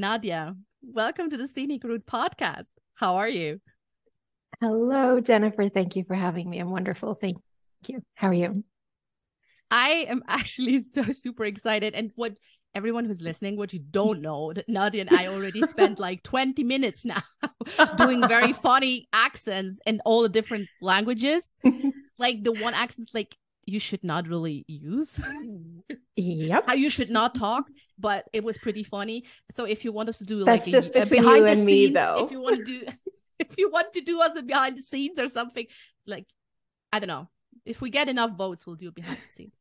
Nadia, welcome to the Scenic Route podcast. How are you? Hello, Jennifer. Thank you for having me. I'm wonderful. Thank you. How are you? I am actually so super excited. And what everyone who's listening, what you don't know, that Nadia and I already spent like 20 minutes now doing very funny accents in all the different languages. Like the one accent like you should not really use. Yep. How you should not talk, but it was pretty funny. So if you want us to do That's like just a between behind you the and me, scenes, though. if you want to do if you want to do us a behind the scenes or something, like I don't know. If we get enough votes, we'll do a behind the scenes.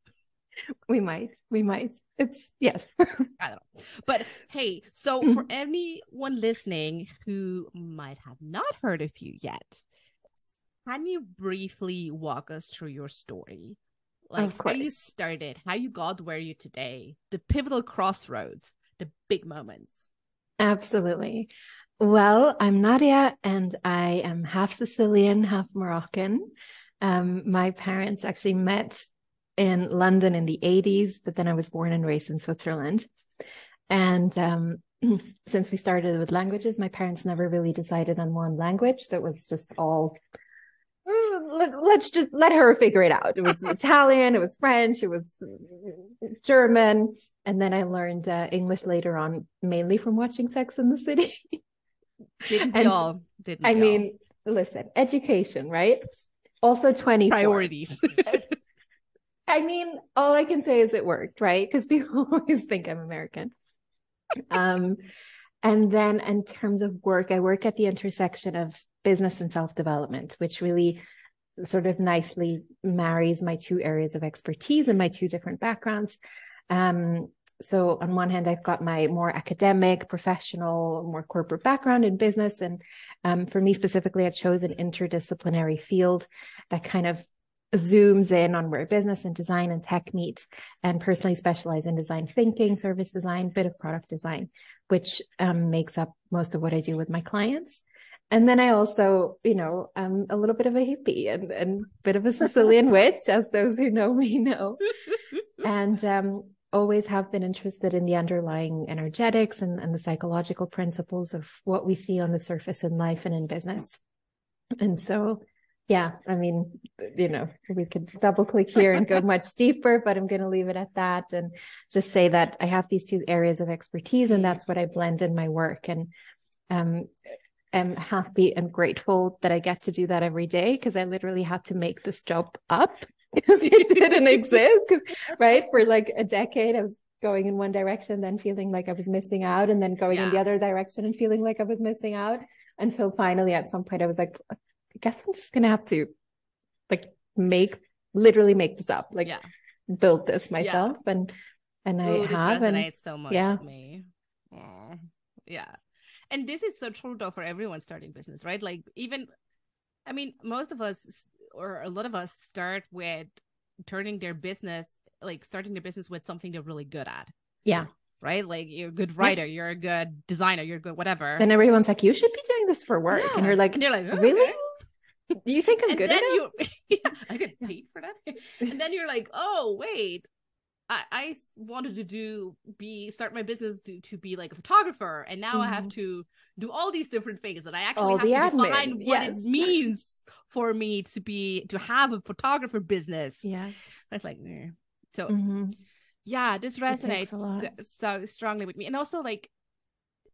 We might. It's yes. I don't know. But hey, so for anyone listening who might have not heard of you yet, can you briefly walk us through your story? Like Of course. How you started, how you got where you today, the pivotal crossroads, the big moments. Absolutely. Well, I'm Nadia and I am half Sicilian, half Moroccan. My parents actually met in London in the 80s, but then I was born and raised in Switzerland. And since we started with languages, my parents never really decided on one language. So it was just all, let's just let her figure it out. It was Italian, it was French, it was German. And then I learned English later on, mainly from watching Sex and the City. Didn't we all? Listen, education, right? Also 24. Priorities. All I can say is it worked, right? Because people always think I'm American. And then in terms of work, I work at the intersection of business and self-development, which really sort of nicely marries my two areas of expertise and my two different backgrounds. So on one hand, I've got my more academic, professional, more corporate background in business. And for me specifically, I chose an interdisciplinary field that kind of zooms in on where business and design and tech meet, and personally specialize in design thinking, service design, bit of product design, which makes up most of what I do with my clients. And then I also, I'm a little bit of a hippie and bit of a Sicilian witch, as those who know me know. And always have been interested in the underlying energetics and the psychological principles of what we see on the surface in life and in business. And so, yeah, we could double click here and go much deeper, but I'm going to leave it at that and just say that I have these two areas of expertise and that's what I blend in my work. And I'm happy and grateful that I get to do that every day, because I literally had to make this job up because it didn't exist. Right. For like a decade, I was going in one direction, then feeling like I was missing out, and then going in the other direction and feeling like I was missing out, until finally at some point I was like, I guess I'm just going to have to literally make this up, build this myself. And I have. This resonates so much with me. Yeah. And this is so true though for everyone starting business, right? Like most of us, or a lot of us, start with starting their business with something they're really good at. Yeah. Right? Like you're a good writer, you're a good designer, you're good whatever. Then everyone's like, you should be doing this for work. Yeah. And you're like, oh, really? Okay. Do you think I'm good at it? I get paid for that. And then you're like, oh, wait, I wanted to start my business to be like a photographer. And now I have to do all these different things. And I actually have to define what it means for me to have a photographer business. Yes. That's like, so yeah, this resonates so strongly with me. And also like,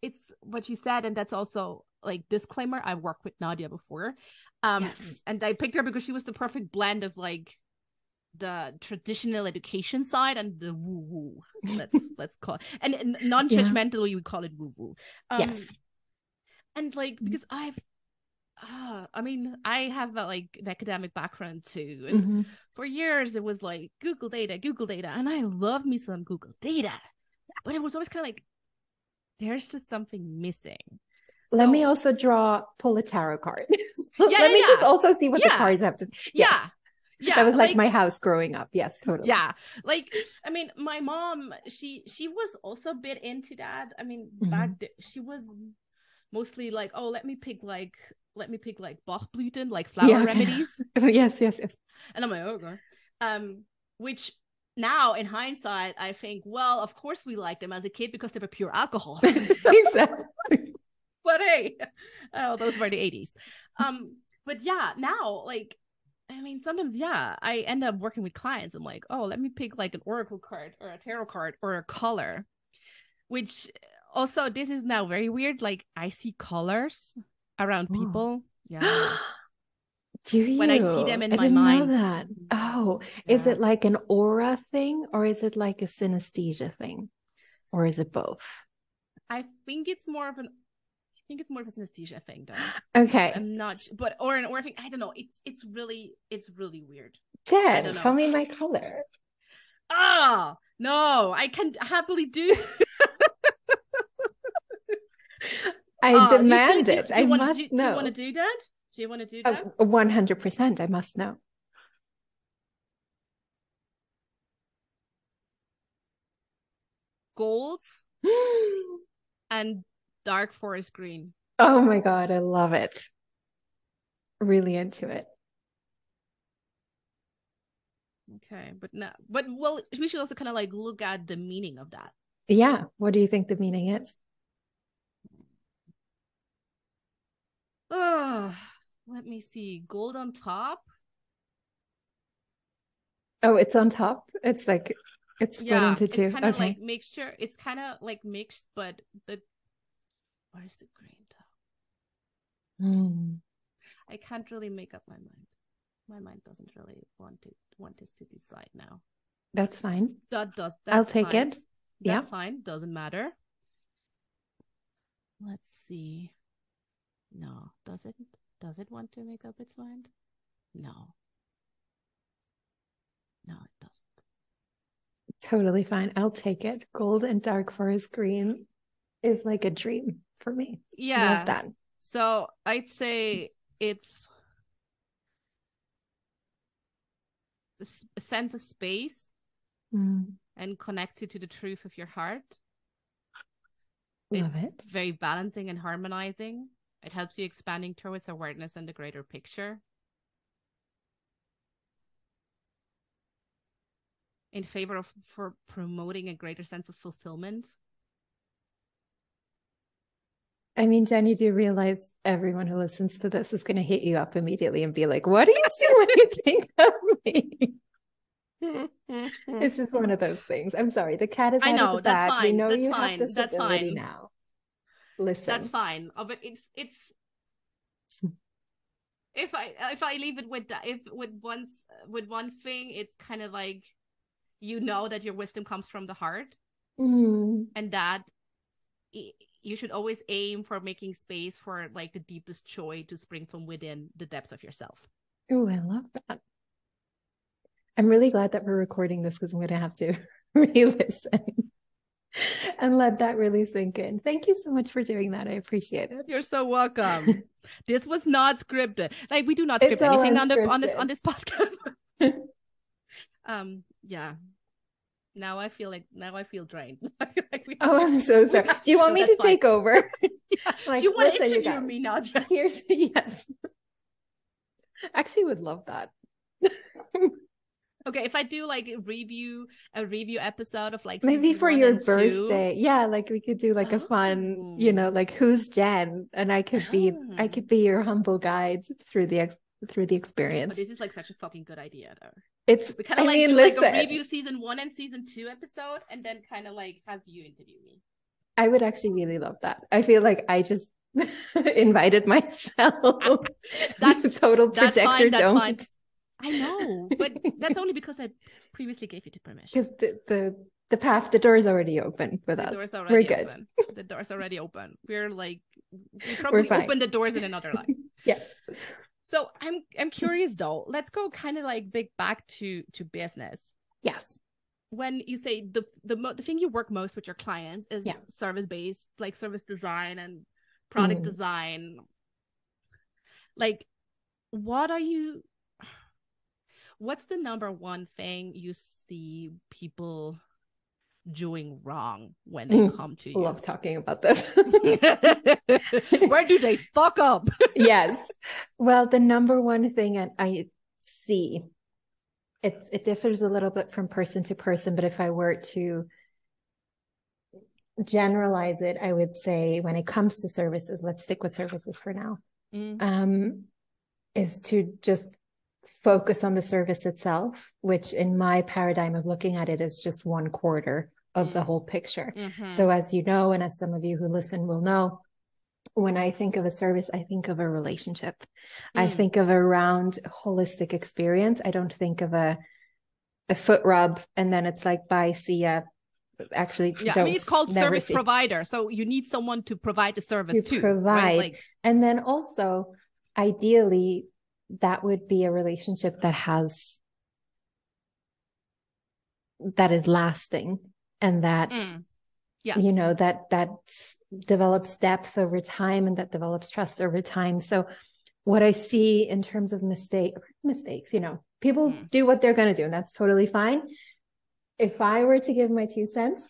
it's what you said. And that's also like disclaimer. I've worked with Nadia before. And I picked her because she was the perfect blend of like the traditional education side and the woo-woo. Let's call it. And non-judgmentally, we call it woo-woo. Yes. And like, because I have an academic background too. And for years it was like Google data. And I love me some Google data. But it was always kind of like, there's just something missing. Let me also pull a tarot card. Let me just also see what the cards have to. Yes. Yeah. That was like my house growing up. Yes, totally. Yeah. Like, my mom, she was also a bit into that. Back then, she was mostly like, oh, let me pick Bachblüten, like flower remedies. Yes. And I'm like, oh god. Which now in hindsight, I think, well, of course we liked them as a kid because they were pure alcohol. Exactly. But hey, those were the 80s. But yeah, now, like, I mean, sometimes, yeah, I end up working with clients. I'm like, oh, let me pick like an oracle card or a tarot card or a color, which also, this is now very weird. Like, I see colors around people. Yeah. Do you? When I see them in I my didn't mind. know that. Oh, Yeah. Is it like an aura thing or is it like a synesthesia thing? Or is it both? I think it's more of a synesthesia thing, though. Okay. I'm not, but or an aura thing. I don't know. It's really weird. Jen, tell me my color. Ah, no, I can happily do. I demand it. I must know. Do you want to do that? Do you want to do that? 100%. I must know. Gold and dark forest green. Oh my God, I love it. Really into it. Okay, but well, we should also kind of like look at the meaning of that. Yeah. What do you think the meaning is? Oh, let me see. Gold on top. Oh, it's on top. It's like it's split into two. It's kind of like mixture. It's kind of like mixed, but where's the green top? I can't really make up my mind. My mind doesn't really want this to decide now. That's fine. I'll take it. That's fine. Doesn't matter. Let's see. No, does it want to make up its mind? No, it doesn't. Totally fine. I'll take it. Gold and dark forest green is like a dream for me. Yeah. Love that. So I'd say it's a sense of space and connects you to the truth of your heart. Love it. Very balancing and harmonizing. It helps you expanding towards awareness and the greater picture. In favor for promoting a greater sense of fulfillment. I mean, Jen, you do realize everyone who listens to this is going to hit you up immediately and be like, what do you see when you think of me? It's just one of those things. I'm sorry. The cat is out of the bag. Fine. We know that's you fine. have disability now. Listen. That's fine. But it's if I leave it with that, with one thing, it's kind of like, you know that your wisdom comes from the heart, and that you should always aim for making space for like the deepest joy to spring from within the depths of yourself. Oh, I love that. I'm really glad that we're recording this because I'm going to have to re-listen and let that really sink in. Thank you so much for doing that. I appreciate it. You're so welcome. This was not scripted. Like, we do not script anything on this podcast. Yeah. Now I feel drained. I'm so sorry. Do you want me to take over? Yeah. Like, do you want to interview me, Nadia? Yes. Actually, would love that. Okay, if I do like a review episode of like maybe for your birthday, like we could do like a fun, like who's Jen, and I could be your humble guide through the experience. But this is like such a fucking good idea, though. We kind of like a review season 1 and season 2 episode, and then kind of like have you interview me. I would actually really love that. I feel like I just invited myself. That's a total projector. That's fine. I know, but that's only because I previously gave you the permission. Because the door is already open with us. We're good. The door's already open. We're like, we probably open the doors in another life. Yes. So I'm curious though. Let's go kind of like back to business. Yes. When you say the thing you work most with your clients is service based, like service design and product design. Like, what's the number one thing you see people doing wrong when they come to you? I love talking about this. Where do they fuck up? Yes. Well, the number one thing I see it differs a little bit from person to person, but if I were to generalize it, I would say when it comes to services, let's stick with services for now, is to just focus on the service itself, which in my paradigm of looking at it is just one quarter of the whole picture. So as you know, and as some of you who listen will know, when I think of a service, I think of a relationship. I think of a round holistic experience. I don't think of a foot rub and then it's like, bye, see ya. Actually, I mean, it's called service provider. So you need someone to provide the service too. Right? Like, and then also, ideally, that would be a relationship that is lasting and that, you know, that develops depth over time and that develops trust over time. So what I see in terms of mistakes, you know, people do what they're going to do, and that's totally fine. If I were to give my 2 cents,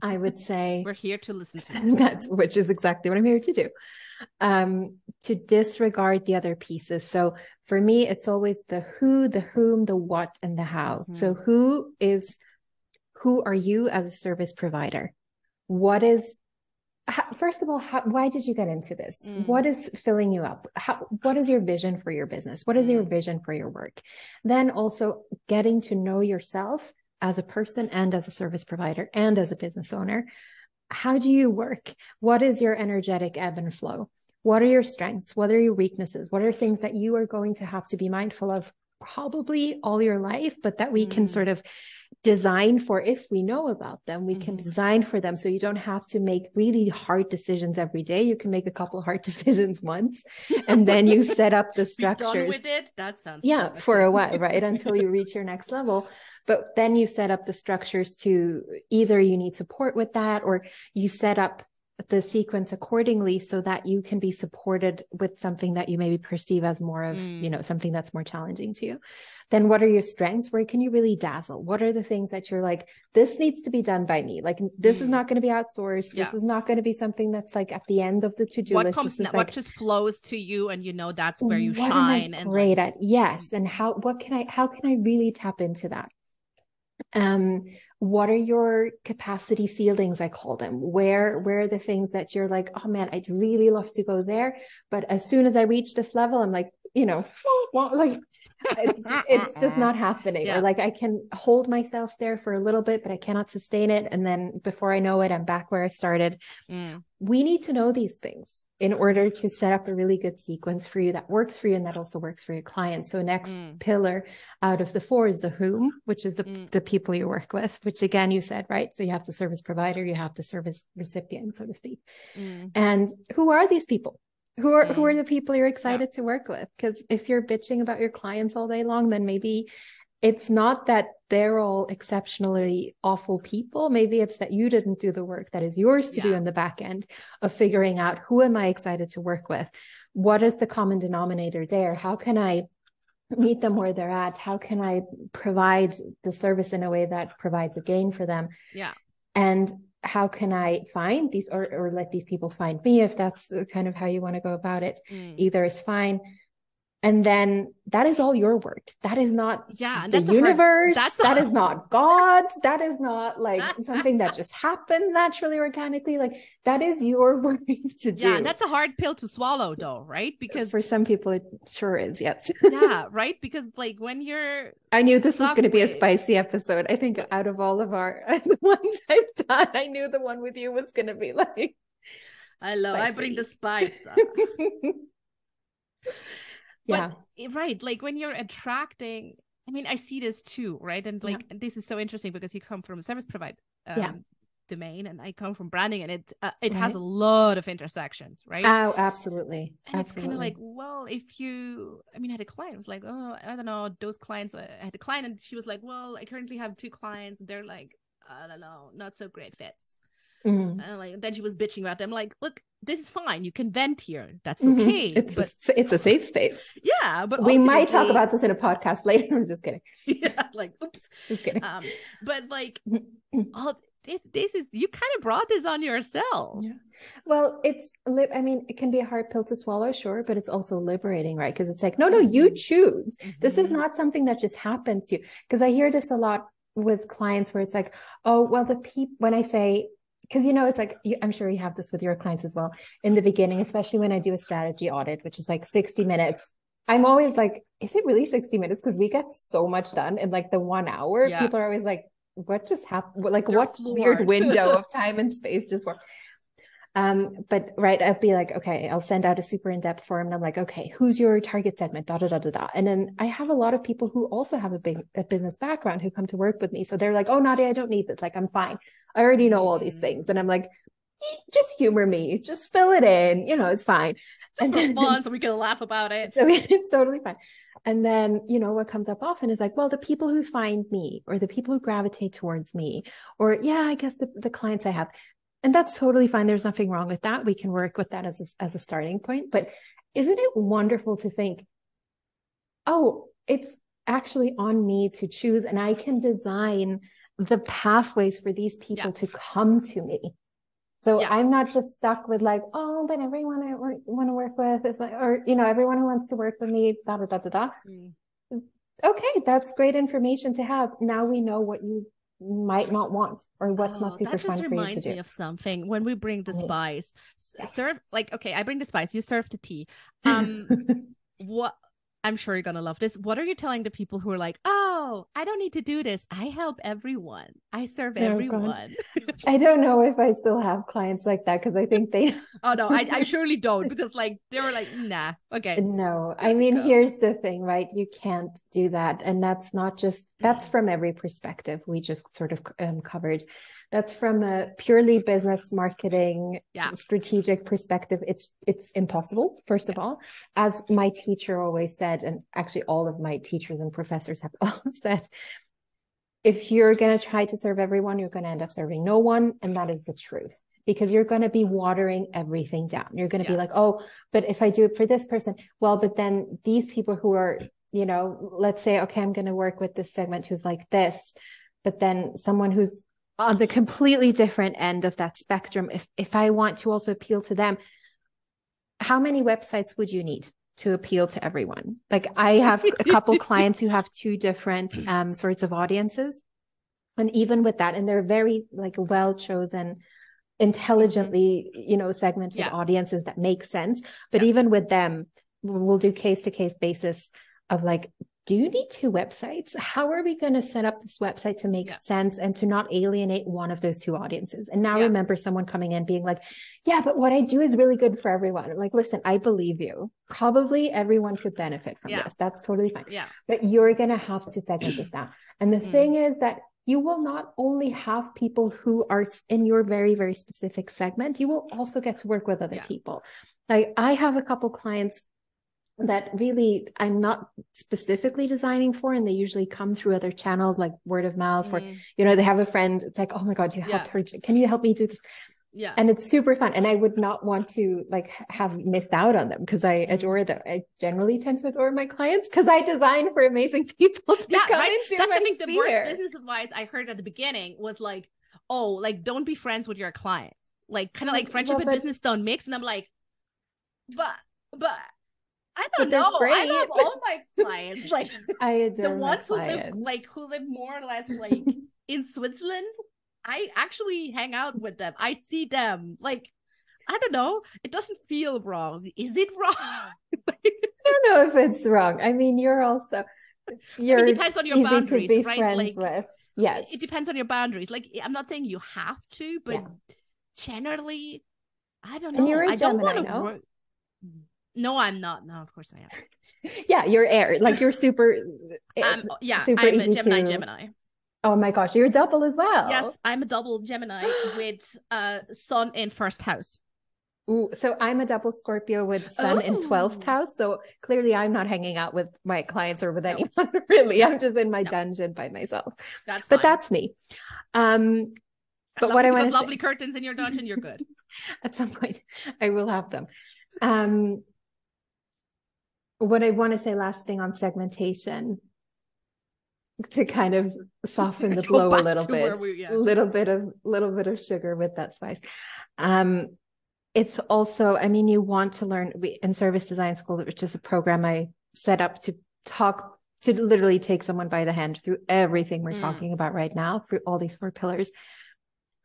I would say we're here to listen to which is exactly what I'm here to do. To disregard the other pieces. So for me, it's always the who, the whom, the what, and the how. So who are you as a service provider? First of all, why did you get into this? What is filling you up? What is your vision for your business? What is your vision for your work? Then also getting to know yourself as a person and as a service provider and as a business owner. How do you work? What is your energetic ebb and flow? What are your strengths? What are your weaknesses? What are things that you are going to have to be mindful of probably all your life, but that we can sort of design for? If we know about them, we can design for them. So you don't have to make really hard decisions every day. You can make a couple of hard decisions once, and then you set up the structures. Done with it? That sounds for a while, right? Until you reach your next level. But then you set up the structures to either you need support with that, or you set up the sequence accordingly so that you can be supported with something that you maybe perceive as more of, you know, something that's more challenging to you. Then what are your strengths? Where can you really dazzle? What are the things that you're like, this needs to be done by me? Like, this is not going to be outsourced. This is not going to be something that's like at the end of the to-do list. What just flows to you, and you know that's where you shine. And great at. Yes. And how can I really tap into that? What are your capacity ceilings? I call them. Where are the things that you're like, oh man, I'd really love to go there, but as soon as I reach this level, I'm like, you know, like it's just not happening. Or like I can hold myself there for a little bit, but I cannot sustain it. And then before I know it, I'm back where I started. We need to know these things in order to set up a really good sequence for you that works for you and that also works for your clients. So next pillar out of the 4 is the whom, which is the people you work with, which again, you said, right? So you have the service provider, you have the service recipient, so to speak. And who are these people? Who are the people you're excited to work with? Because if you're bitching about your clients all day long, then maybe it's not that they're all exceptionally awful people. Maybe it's that you didn't do the work that is yours to do in the back end of figuring out, who am I excited to work with? What is the common denominator there? How can I meet them where they're at? How can I provide the service in a way that provides a gain for them? And how can I find these or let these people find me, if that's kind of how you want to go about it? Either is fine. And then that is all your work. That is not the universe. That is not God. That is not like something that just happened naturally, organically. Like, that is your work to do. Yeah, and that's a hard pill to swallow though, right? Because for some people it sure is, yes. Yeah, right? Because like when you're... I knew this was going to be a spicy episode. I think out of all of our the ones I've done, I knew the one with you was going to be like... I bring the spice. But, right, like when you're attracting, I mean, I see this too, right? And like, this is so interesting because you come from a service provider domain, and I come from branding, and it has a lot of intersections, right? Oh, absolutely. And it's kind of like, well, I had a client who was like, oh, I don't know, those clients, I had a client and she was like, well, I currently have 2 clients. They're like, I don't know, not so great fits. And like, then she was bitching about them. Like, look, this is fine. You can vent here. That's okay. It's a safe space. Yeah, but we might talk about this in a podcast later. I'm just kidding. Like, oops, just kidding. But like, this is, you kind of brought this on yourself. Yeah. Well, I mean, it can be a hard pill to swallow, sure, but it's also liberating, right? Because it's like, no, you choose. This is not something that just happens to you. Because I hear this a lot with clients where it's like, oh, well, when I say, because, it's like, I'm sure you have this with your clients as well in the beginning, especially when I do a strategy audit, which is like 60 minutes. I'm always like, is it really 60 minutes? Because we get so much done in like the 1 hour. Yeah. People are always like, what just happened? Like, they're what floored. Weird window of time and space just worked. But right, I'll be like, okay, I'll send out a super in-depth form, and I'm like, okay, who's your target segment? Da da da da da. And then I have a lot of people who also have a business background who come to work with me. So they're like, oh, Nadia, I don't need this. Like, I'm fine. I already know all these things. And I'm like, just humor me, just fill it in. It's fine. And then fun, so we can laugh about it. So it's totally fine. And then, what comes up often is like, well, the people who find me, or the people who gravitate towards me, or I guess the clients I have. And that's totally fine. There's nothing wrong with that. We can work with that as a starting point. But isn't it wonderful to think, oh, it's actually on me to choose, and I can design the pathways for these people to come to me. So I'm not just stuck with like, oh, but everyone I want to work with is like, or, everyone who wants to work with me, da, da, da, da, da. Okay, that's great information to have. Now we know what you might not want, or what's not super fun for you to do. That just reminds me of something. When we bring the spice, serve, like, okay, I bring the spice, you serve the tea. What, I'm sure you're going to love this. What are you telling the people who are like, oh, I don't need to do this. I help everyone. I serve everyone. I don't know if I still have clients like that, because I think they... Oh, no, I surely don't, because like they were like, nah, okay. No, I mean, here's the thing, right? You can't do that. And that's not just, that's from every perspective we just sort of covered. That's from a purely business marketing strategic perspective. It's impossible, first of all. As my teacher always said, and actually all of my teachers and professors have all said, if you're going to try to serve everyone, you're going to end up serving no one. And that is the truth, because you're going to be watering everything down. You're going to be like, oh, but if I do it for this person, well, but then these people who are, let's say, okay, I'm going to work with this segment who's like this, but then someone who's on the completely different end of that spectrum, if I want to also appeal to them, how many websites would you need to appeal to everyone? Like, I have a couple clients who have 2 different sorts of audiences. And even with that, and they're very like well-chosen, intelligently, segmented audiences that make sense. But even with them, we'll do case-to-case basis of like, do you need 2 websites? How are we going to set up this website to make sense and to not alienate one of those 2 audiences? And now remember someone coming in being like, yeah, but what I do is really good for everyone. I'm like, listen, I believe you. Probably everyone could benefit from this. That's totally fine. Yeah. But you're going to have to segment this now. And the thing is that you will not only have people who are in your very, very specific segment, you will also get to work with other people. Like, I have a couple clients that really I'm not specifically designing for, and they usually come through other channels like word of mouth, or they have a friend, it's like, oh my god, you helped her, can you help me do this? And it's super fun, and I would not want to like have missed out on them, because I adore them. I generally tend to adore my clients because I design for amazing people to come into that's my something. sphere. The worst business advice I heard at the beginning was like, oh, like, don't be friends with your clients, like kind of like friendship and business don't mix. And I'm like, but I don't know. Great. I love all my clients. Like, I adore the ones who live more or less like in Switzerland. I actually hang out with them. I see them. Like, I don't know. It doesn't feel wrong. Is it wrong? I don't know if it's wrong. I mean, it depends on your boundaries, to be right? Friends with. Yes, it depends on your boundaries. Like, I'm not saying you have to, but generally, I don't know. And you're a Gemini, don't want to work. No, I'm not. No, of course I am. Yeah, you're air. Like, you're super. Super I'm easy a Gemini. Oh my gosh, you're a double as well. Yes, I'm a double Gemini with sun in 1st house. Ooh, so I'm a double Scorpio with sun in 12th house. So clearly I'm not hanging out with my clients or with anyone, really. I'm just in my dungeon by myself. But that's me. But what I want to say, lovely curtains in your dungeon, you're good. At some point I will have them. What I want to say, last thing on segmentation, to kind of soften the blow a little bit. Yeah. Little bit of sugar with that spice. It's also, I mean, you want to learn in service design school, which is a program I set up to literally take someone by the hand through everything we're talking about right now, through all these 4 pillars.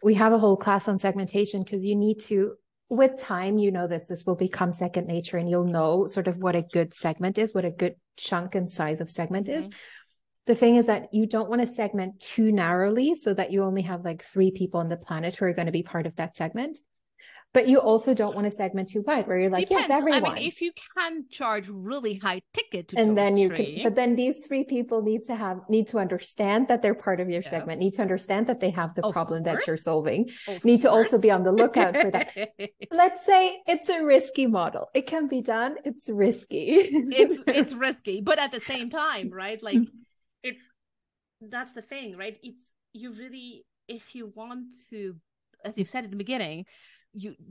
We have a whole class on segmentation because you need to, with time, this will become second nature, and you'll know sort of what a good segment is, what a good chunk and size of segment is. The thing is that you don't want to segment too narrowly so that you only have like 3 people on the planet who are going to be part of that segment. But you also don't want to segment too wide where you're like, Depends. yes, everyone. I mean, if you can charge really high ticket to and those then you 3. can, but then these 3 people need to understand that they're part of your segment, need to understand that they have the problem that you're solving, need to also be on the lookout for that. Let's say it's a risky model. It can be done. It's risky. It's risky, but at the same time, right? Like that's the thing, right? You really, if you want to, as you've said at the beginning,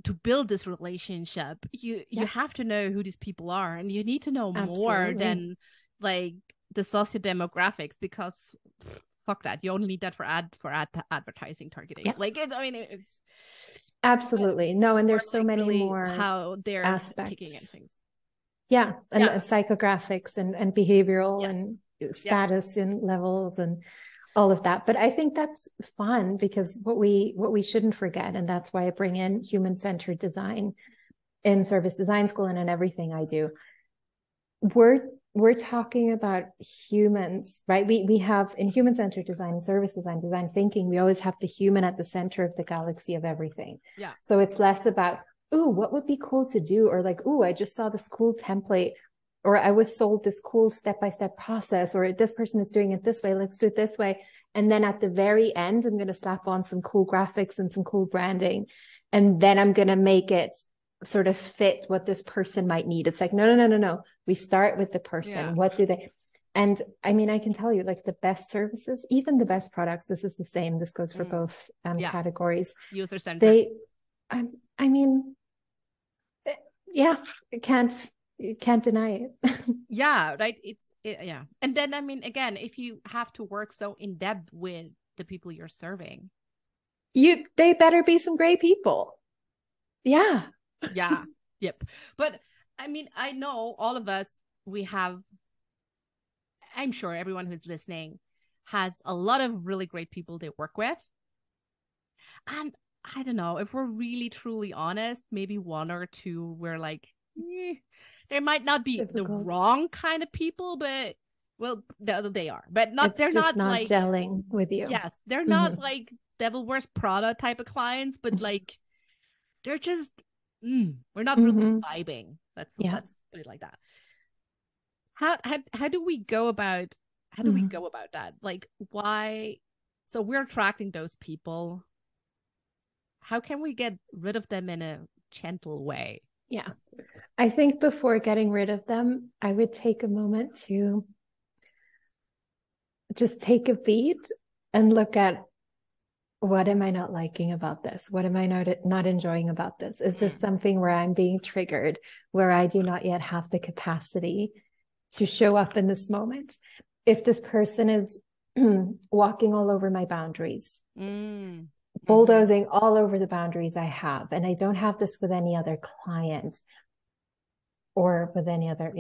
to build this relationship, you have to know who these people are, and you need to know more than like the socio-demographics, because fuck that, you only need that for advertising targeting. Like it's absolutely no, and there's so many really more how they're aspects taking in things. Psychographics and behavioral and status and levels and all of that. But I think that's fun, because what we shouldn't forget, and that's why I bring in human-centered design in service design school and in everything I do. We're talking about humans, right? We have in human-centered design, service design thinking, we always have the human at the center of the galaxy of everything. Yeah. So it's less about, ooh, what would be cool to do? Or like, ooh, I just saw this cool template, or I was sold this cool step-by-step process, or this person is doing it this way, let's do it this way. And then at the very end, I'm going to slap on some cool graphics and some cool branding. And then I'm going to make it sort of fit what this person might need. It's like, no. We start with the person. Yeah. What do they? And I mean, I can tell you, like, the best services, even the best products, this is the same. This goes for both categories. User-centered. I mean, yeah, you can't deny it. Yeah, right. Yeah. And then, I mean, again, if you have to work so in depth with the people you're serving, they better be some great people. Yeah. Yeah. Yep. But I mean, I know all of us, I'm sure everyone who's listening has a lot of really great people they work with. And I don't know, if we're really truly honest, maybe 1 or 2 we're like, there might not be the wrong kind of people, but well, they are, but they're not like gelling with you. Yes, they're not like Devil Wears Prada type of clients, but like they're just we're not really vibing. Let's put it like that. How do we go about that? Like, why? So we're attracting those people. How can we get rid of them in a gentle way? Yeah. I think before getting rid of them, I would take a moment to just take a beat and look at, what am I not liking about this? What am I not enjoying about this? Is this something where I'm being triggered, where I do not yet have the capacity to show up in this moment? If this person is walking all over my boundaries, bulldozing all over the boundaries I have, and I don't have this with any other client or with any other,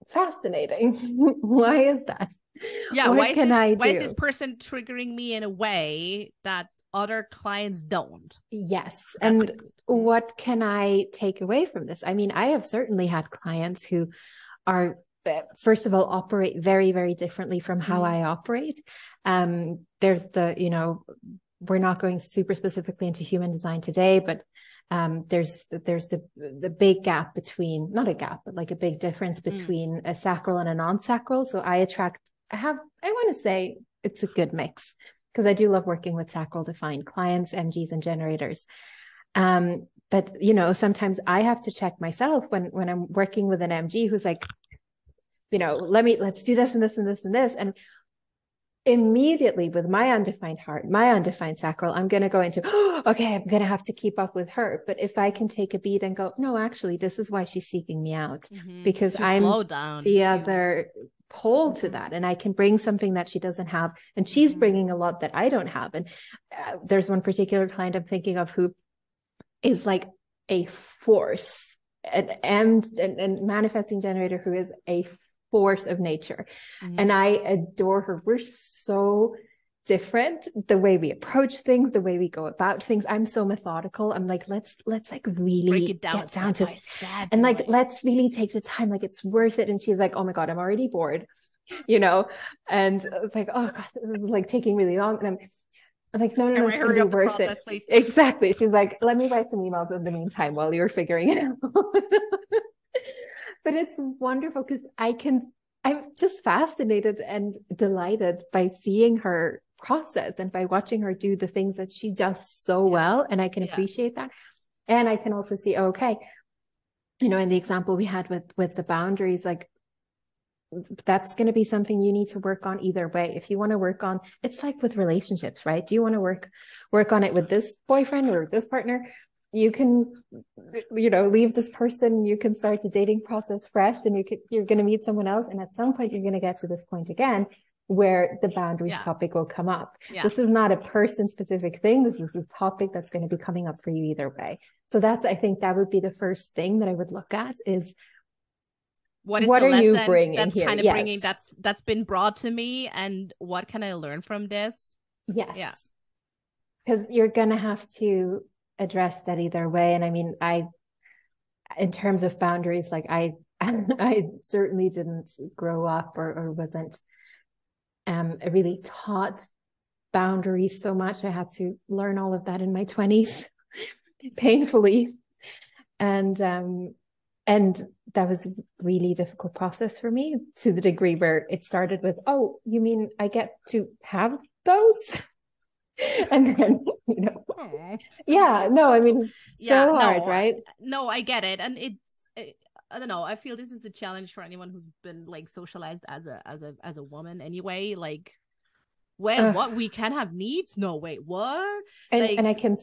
fascinating. Why is that? Yeah. Why is this person triggering me in a way that other clients don't? Yes. And what can I take away from this? I mean, I have certainly had clients who are, first of all, operate very, very differently from how I operate. There's we're not going super specifically into human design today, but there's the big gap between, not a gap, but like a big difference between a sacral and a non-sacral. So I want to say it's a good mix, because I do love working with sacral defined clients, MGs and generators. But sometimes I have to check myself when I'm working with an MG who's like, let's do this and this and this and this. And immediately with my undefined heart, my undefined sacral, I'm going to go into, oh, okay, I'm going to have to keep up with her. But if I can take a beat and go, no, actually, this is why she's seeking me out, because I'm the other pole to that. And I can bring something that she doesn't have. And she's bringing a lot that I don't have. And there's one particular client I'm thinking of who is like a force, and manifesting generator who is a force of nature. And I adore her. We're so different, the way we approach things, the way we go about things. I'm so methodical. I'm like, let's like really get down to step, and like, let's really take the time, like it's worth it. And she's like, oh my God, I'm already bored, you know? And it's like, oh God, this is like taking really long. And I'm like, no, it's gonna be worth it. Please. Exactly. She's like, let me write some emails in the meantime while you're figuring it out. But it's wonderful because I'm just fascinated and delighted by seeing her process and by watching her do the things that she does so well. And I can appreciate that. And I can also see, okay, you know, in the example we had with the boundaries, like that's going to be something you need to work on either way. If you want to work on, it's like with relationships, right? Do you want to work on it with this boyfriend or this partner? You can, you know, leave this person, you can start the dating process fresh, and you're going to meet someone else. And at some point you're going to get to this point again where the boundaries topic will come up. This is not a person specific thing. This is a topic that's going to be coming up for you either way. So I think that would be the first thing that I would look at is, what are you bringing that's here? Kind of bringing that's been brought to me, and what can I learn from this? Yes. Yeah. Because you're going to have to address that either way. And I mean, in terms of boundaries, like I certainly didn't grow up or wasn't really taught boundaries so much. I had to learn all of that in my 20s painfully. And that was a really difficult process for me, to the degree where it started with, oh, you mean I get to have those? And then, you know, I mean, it's so hard, right? No, I get it. And I don't know, I feel this is a challenge for anyone who's been like socialized as a woman anyway. Like, what, we can have needs? No, wait, what? And I can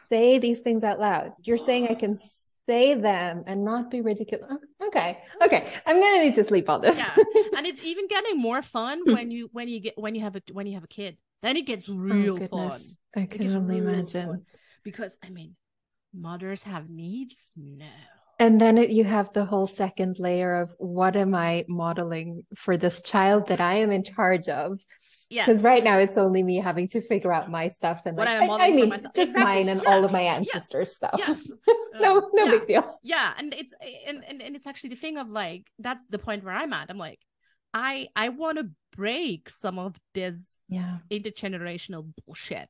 say these things out loud. You're saying I can say them and not be ridiculous. Okay, I'm gonna need to sleep on this. And it's even getting more fun when you have a kid. Then it gets real fun. I can only imagine. Fun. Because I mean, mothers have needs. No. And then you have the whole second layer of, what am I modeling for this child that I am in charge of? Because right now it's only me having to figure out my stuff, and what like, I mean, just exactly. Mine and all of my ancestors' stuff. No big deal. Yeah, and it's actually the thing of like, that's the point where I'm at. I'm like, I want to break some of this intergenerational bullshit.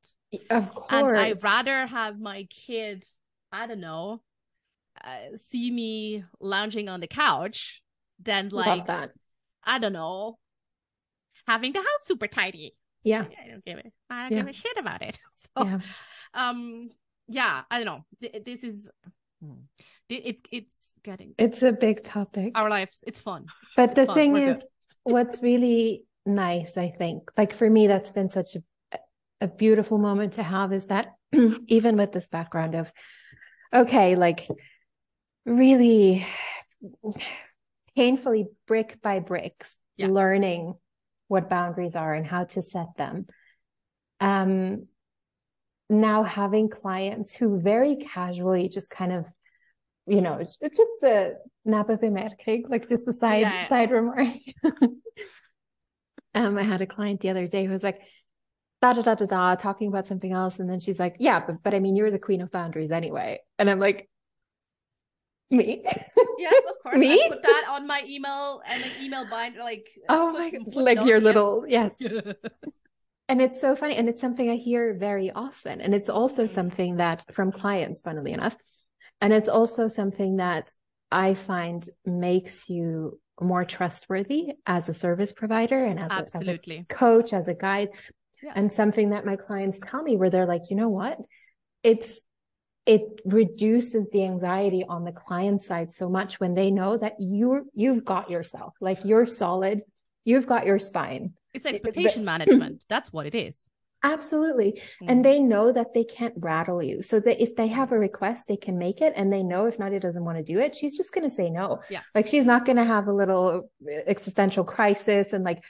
Of course. And I'd rather have my kid, I don't know, see me lounging on the couch than like, love that. I don't know, having the house super tidy. Yeah. I don't give a shit about it. So, I don't know. This is, it's a big topic. Our lives, it's fun. But the thing is, what's really nice, I think, like for me, that's been such a beautiful moment to have, is that even with this background of, okay, like really painfully brick by bricks, learning what boundaries are and how to set them. Now having clients who very casually just kind of, you know, just a napabemerking, like just the side remark. I had a client the other day who was like, talking about something else. And then she's like, yeah, but I mean, you're the queen of boundaries anyway. And I'm like, me? Yes, of course. Me? I put that on my email and an email binder, like, oh my God, like your little, yes. And it's so funny. And it's something I hear very often. And it's also something that from clients, funnily enough. And it's also something that I find makes you more trustworthy as a service provider and as a coach, as a guide. Yeah. And something that my clients tell me, where they're like, you know what? It reduces the anxiety on the client side so much when they know that you've got yourself, like you're solid, you've got your spine. It's expectation management. That's what it is. Absolutely. And they know that they can't rattle you. So that if they have a request, they can make it. And they know if Nadia doesn't want to do it, she's just going to say no. Yeah. Like she's not going to have a little existential crisis and like,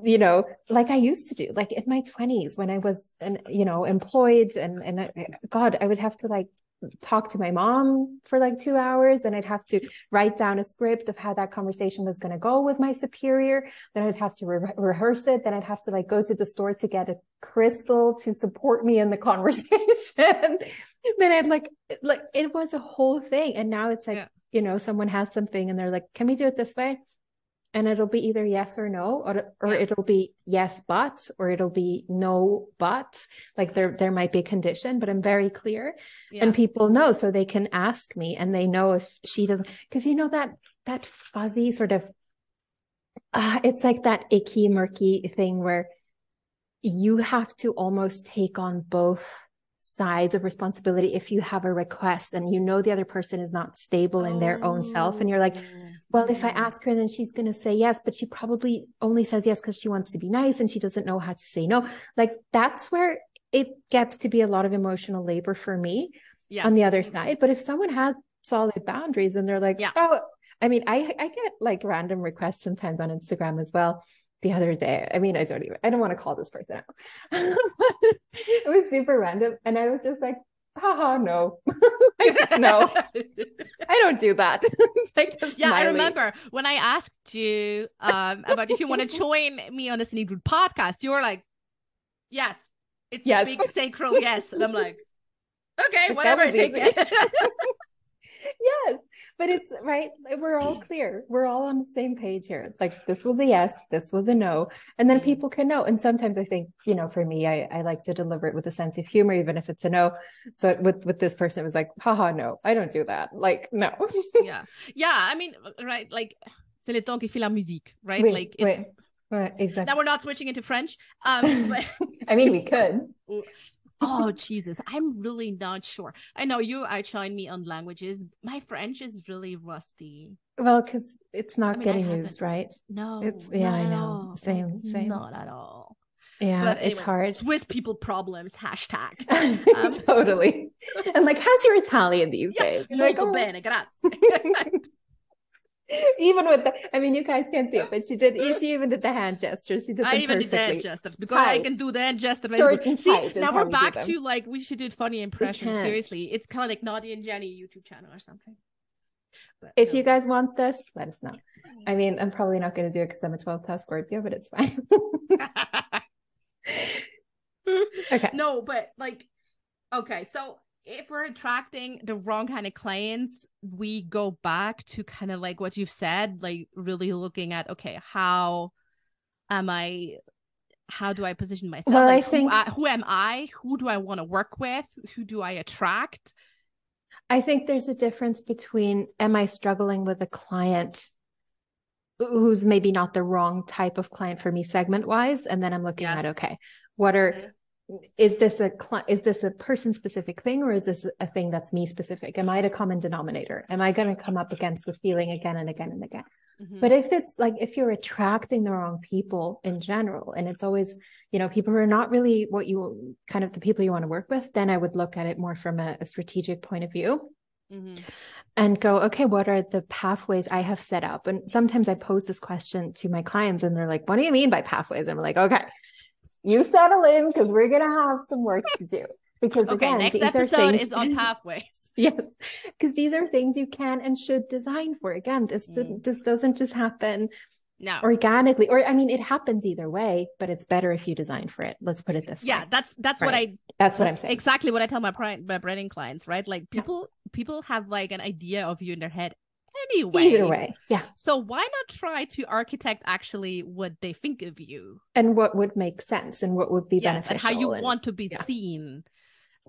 you know, like I used to do, like in my 20s when I was, employed and God, I would have to like talk to my mom for like 2 hours, and I'd have to write down a script of how that conversation was going to go with my superior. Then I'd have to rehearse it. Then I'd have to like go to the store to get a crystal to support me in the conversation. Then I'd like it was a whole thing. And now it's like, someone has something and they're like, can we do it this way? And it'll be either yes or no, or it'll be yes, but, or it'll be no, but. Like there might be a condition, but I'm very clear. Yeah. And people know, so they can ask me and they know if she doesn't, because that fuzzy sort of, it's like that icky, murky thing where you have to almost take on both sides of responsibility if you have a request and the other person is not stable in their own self. And you're like, well, if I ask her, then she's going to say yes, but she probably only says yes because she wants to be nice and she doesn't know how to say no. Like that's where it gets to be a lot of emotional labor for me on the other side. But if someone has solid boundaries and they're like, oh, I mean, I get like random requests sometimes on Instagram as well. The other day, I mean, I don't want to call this person out. It was super random. And I was just like, haha, no. Like, no, I don't do that. Like I remember when I asked you about if you want to join me on the Scenic Route podcast, you were like, yes, it's a big sacral yes. And I'm like, okay, whatever it takes. Yes, but it's right. We're all clear. We're all on the same page here. Like this was a yes, this was a no. And then people can know. And sometimes I think, for me, I like to deliver it with a sense of humor, even if it's a no. So with this person, it was like, haha, no, I don't do that. Like, no. Yeah. I mean, right. Like, c'est le temps qui fait la musique, right? Exactly. Now we're not switching into French. But... I mean, we could. Oh, Jesus. I'm really not sure. I know you outshine me on languages. My French is really rusty. Well, because it's not getting used, right? No. It's I know. All. Same. Not at all. Yeah, but anyway, it's hard. Swiss people problems, hashtag. Totally. And like, how's your Italian these days? Molto bene, grazie. Even with you guys can't see it, but she even did the hand gestures. She did I even perfectly. did the hand gestures because I can do the hand gestures. See, now we're back to like, we should do funny impressions. Seriously, it's kind of like Nadia and Jenny YouTube channel or something. But, if you guys want this, let us know. I mean, I'm probably not going to do it because I'm a 12th house Scorpio, but it's fine. Okay. No, but like, okay, so if we're attracting the wrong kind of clients, we go back to kind of like what you've said, like really looking at, okay, how do I position myself? Well, like, I think who am I? Who do I want to work with? Who do I attract? I think there's a difference between, am I struggling with a client who's maybe not the wrong type of client for me segment wise? And then I'm looking at, okay, is this a person specific thing, or is this a thing that's me specific? Am I the common denominator? Am I going to come up against the feeling again and again and again? Mm-hmm. But if it's like, if you're attracting the wrong people in general, and it's always, people who are not really the people you want to work with, then I would look at it more from a strategic point of view. Mm-hmm. And go, okay, what are the pathways I have set up? And sometimes I pose this question to my clients and they're like, what do you mean by pathways? And I'm like, okay, you settle in because we're going to have some work to do. Because again, next these episode is on pathways. Yes, because these are things you can and should design for. Again, this doesn't just happen organically, or it happens either way, but it's better if you design for it. Let's put it this way. Yeah, that's right. That's what I'm saying. Exactly what I tell my branding clients, right? Like people have like an idea of you in their head anyway. Either way, yeah. So why not try to architect actually what they think of you and what would make sense and what would be beneficial and how you want to be seen,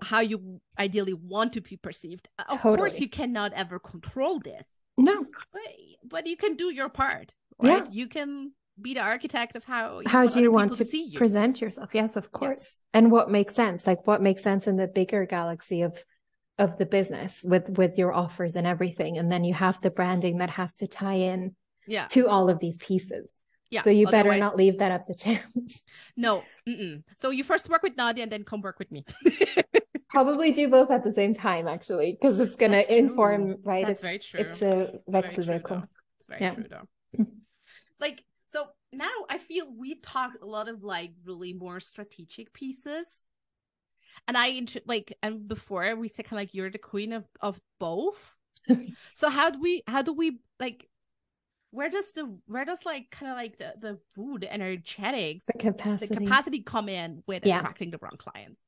how you ideally want to be perceived. Of course, you cannot ever control this. No, but you can do your part, right? Yeah. You can be the architect of how do you want to see you. Present yourself. Yes, of course. Yeah. And what makes sense? Like what makes sense in the bigger galaxy of the business with your offers and everything. And then you have the branding that has to tie in to all of these pieces. Yeah. So you better not leave that up to chance. No. So you first work with Nadia and then come work with me. Probably do both at the same time, actually, because it's going to inform, right? That's very true. It's a wechselwirkung. It's very true, though. Like, so now I feel we talked a lot of like really more strategic pieces. And and before we said kind of like you're the queen of both. So how do we like, where does like kind of like the food, the energetics, the capacity come in with attracting the wrong clients?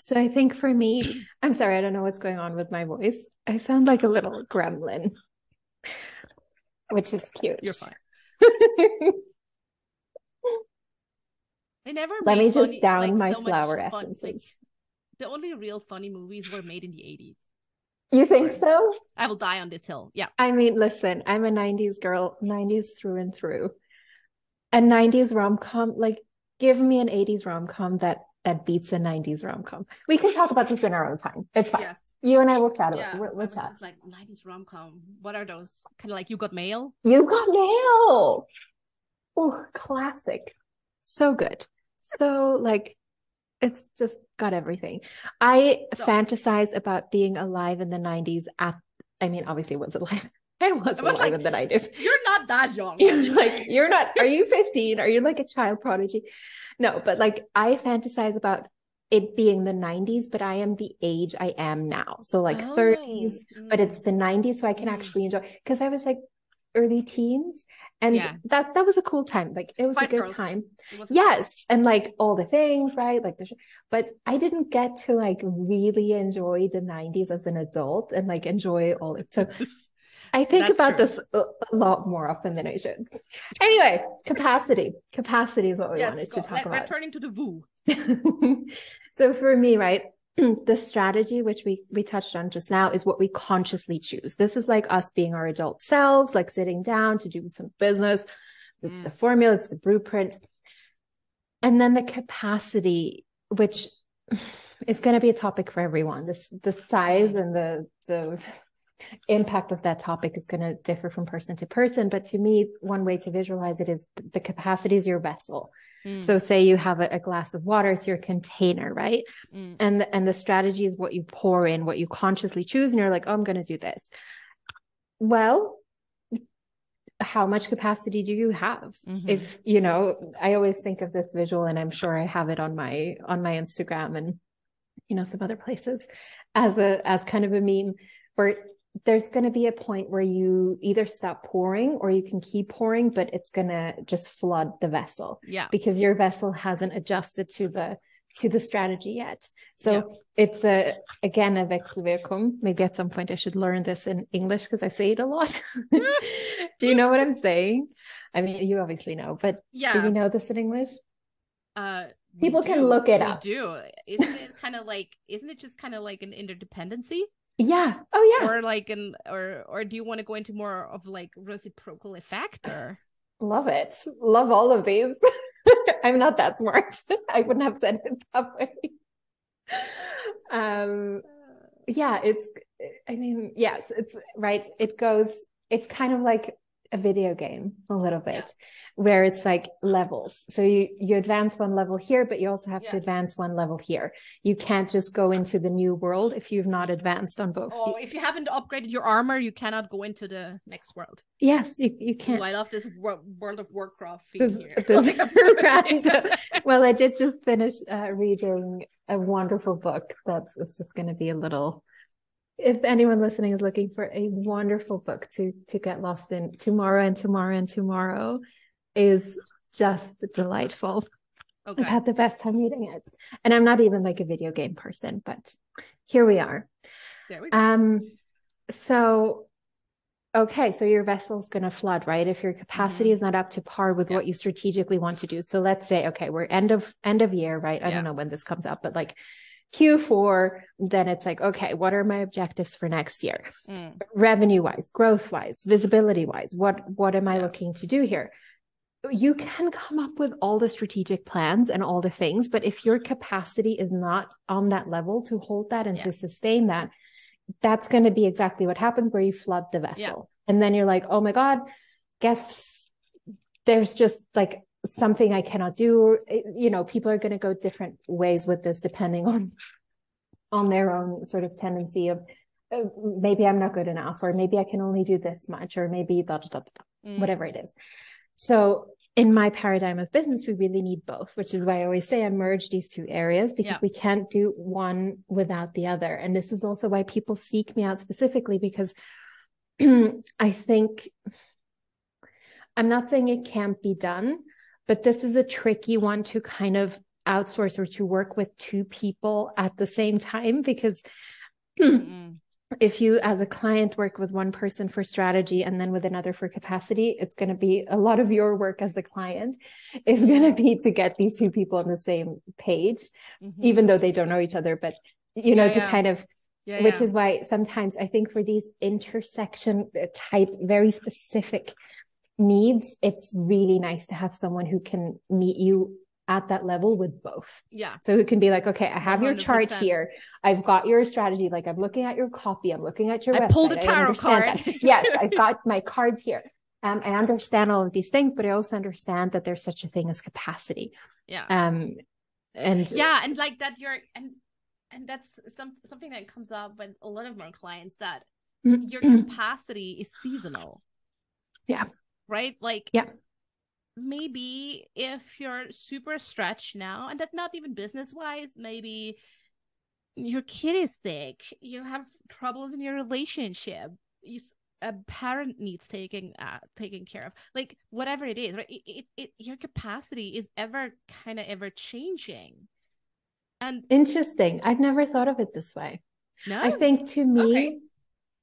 So I think for me, I'm sorry, I don't know what's going on with my voice. I sound like a little gremlin, which is cute. You're fine. They never Let me just down my flower essences. Like, the only real funny movies were made in the 80s. You think so? I will die on this hill. Yeah. I mean, listen, I'm a 90s girl, 90s through and through. A 90s rom-com, like give me an 80s rom-com that beats a 90s rom-com. We can talk about this in our own time. It's fine. Yes. You and I will chat about it. We'll chat. Just like 90s rom-com. What are those? Kind of like You Got Mail? You Got Mail. Oh, classic. So good. So like, it's just got everything. I fantasize about being alive in the 90s obviously I was alive. I was alive in the 90s. You're not that young. You're not, are you 15? Are you like a child prodigy? No, but like I fantasize about it being the 90s, but I am the age I am now. So like 30s, but it's the 90s. So I can actually enjoy, because I was like early teens. And that was a cool time. Like it was a good time. Yes. And like all the things, right? Like but I didn't get to like really enjoy the 90s as an adult and like enjoy all it. So I think about this a lot more often than I should. Anyway, capacity. Capacity is what we wanted to talk about. Returning to the woo. So for me, right, the strategy, which we touched on just now, is what we consciously choose. This is like us being our adult selves, like sitting down to do some business. It's the formula, it's the blueprint. And then the capacity, which is going to be a topic for everyone. The size and the impact of that topic is going to differ from person to person. But to me, one way to visualize it is the capacity is your vessel. So say you have a glass of water, it's your container, right? And the strategy is what you pour in, what you consciously choose. And you're like, oh, I'm going to do this. Well, how much capacity do you have? If, I always think of this visual, and I'm sure I have it on my Instagram and, some other places as kind of a meme where there's going to be a point where you either stop pouring or you can keep pouring, but it's going to just flood the vessel. Yeah. Because your vessel hasn't adjusted to the strategy yet. So it's again, a wechselwirkung. Maybe at some point I should learn this in English because I say it a lot. Do you know what I'm saying? I mean, you obviously know, but do we know this in English? People can look it up. We do. Isn't it just kind of like an interdependency? Yeah. Oh yeah. Or like or do you want to go into more of like reciprocal effect or? Love it. Love all of these. I'm not that smart. I wouldn't have said it that way. Yes, it's right. It's kind of like a video game a little bit where it's like levels. So you advance one level here, but you also have to advance one level here. You can't just go into the new world if you've not advanced on both. Oh, if you haven't upgraded your armor, you cannot go into the next world. Yes, you can't. Oh, I love this World of Warcraft theme here. Well, I did just finish reading a wonderful book that's just going to be a little... If anyone listening is looking for a wonderful book to get lost in, Tomorrow and Tomorrow and Tomorrow is just delightful. Okay. I've had the best time reading it. And I'm not even like a video game person, but here we are. There we go. So your vessel's going to flood, right? If your capacity is not up to par with what you strategically want to do. So let's say, okay, we're end of year, right? I don't know when this comes up, but like Q4, then it's like, okay, what are my objectives for next year? Revenue wise, growth wise, visibility wise, what am I looking to do here? You can come up with all the strategic plans and all the things, but if your capacity is not on that level to hold that and to sustain that, that's going to be exactly what happens, where you flood the vessel. And then you're like, oh my God, guess there's just like something I cannot do. You know, people are going to go different ways with this depending on their own sort of tendency of maybe I'm not good enough, or maybe I can only do this much, or maybe whatever it is. So in my paradigm of business, we really need both, which is why I always say I merge these two areas, because we can't do one without the other. And this is also why people seek me out specifically, because I think, I'm not saying it can't be done, but this is a tricky one to kind of outsource or to work with two people at the same time, because if you as a client work with one person for strategy and then with another for capacity, it's going to be a lot of your work as the client is going to be to get these two people on the same page, even though they don't know each other, but you know, to kind of, which is why sometimes I think for these intersection type, very specific needs, it's really nice to have someone who can meet you at that level with both. Yeah. So it can be like, okay, I have 100%. Your chart here. I've got your strategy. Like I'm looking at your copy. I'm looking at your website. I pulled a tarot card. Yes, I've got my cards here. I understand all of these things, but I also understand that there's such a thing as capacity. Yeah. And like that and that's something that comes up with a lot of our clients, that your capacity is seasonal. Yeah. Right? Like, yeah. Maybe if you're super stretched now, and that's not even business wise, maybe your kid is sick, you have troubles in your relationship, a parent needs taking care of, like whatever it is, right? Your capacity is ever changing. And interesting. I've never thought of it this way. No, I think to me,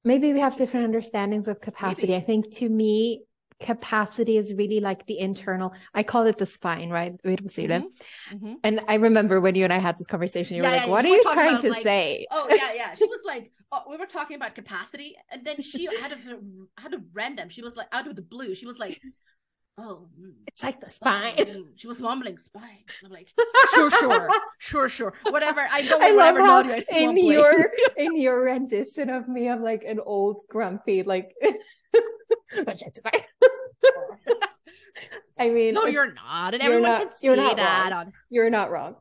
maybe we have different understandings of capacity. Maybe. I think to me, capacity is really like the internal, I call it the spine, right? And I remember when you and I had this conversation, you were like, what are you trying to say? Oh yeah. She was like, we were talking about capacity, and then she had a random, she was like, out of the blue, she was like, it's like the spine. She was mumbling spine. I'm like, sure. Whatever. I don't I love how in your rendition of me, I'm like an old grumpy, like I mean, no, you're not, and everyone can see that. You're not wrong.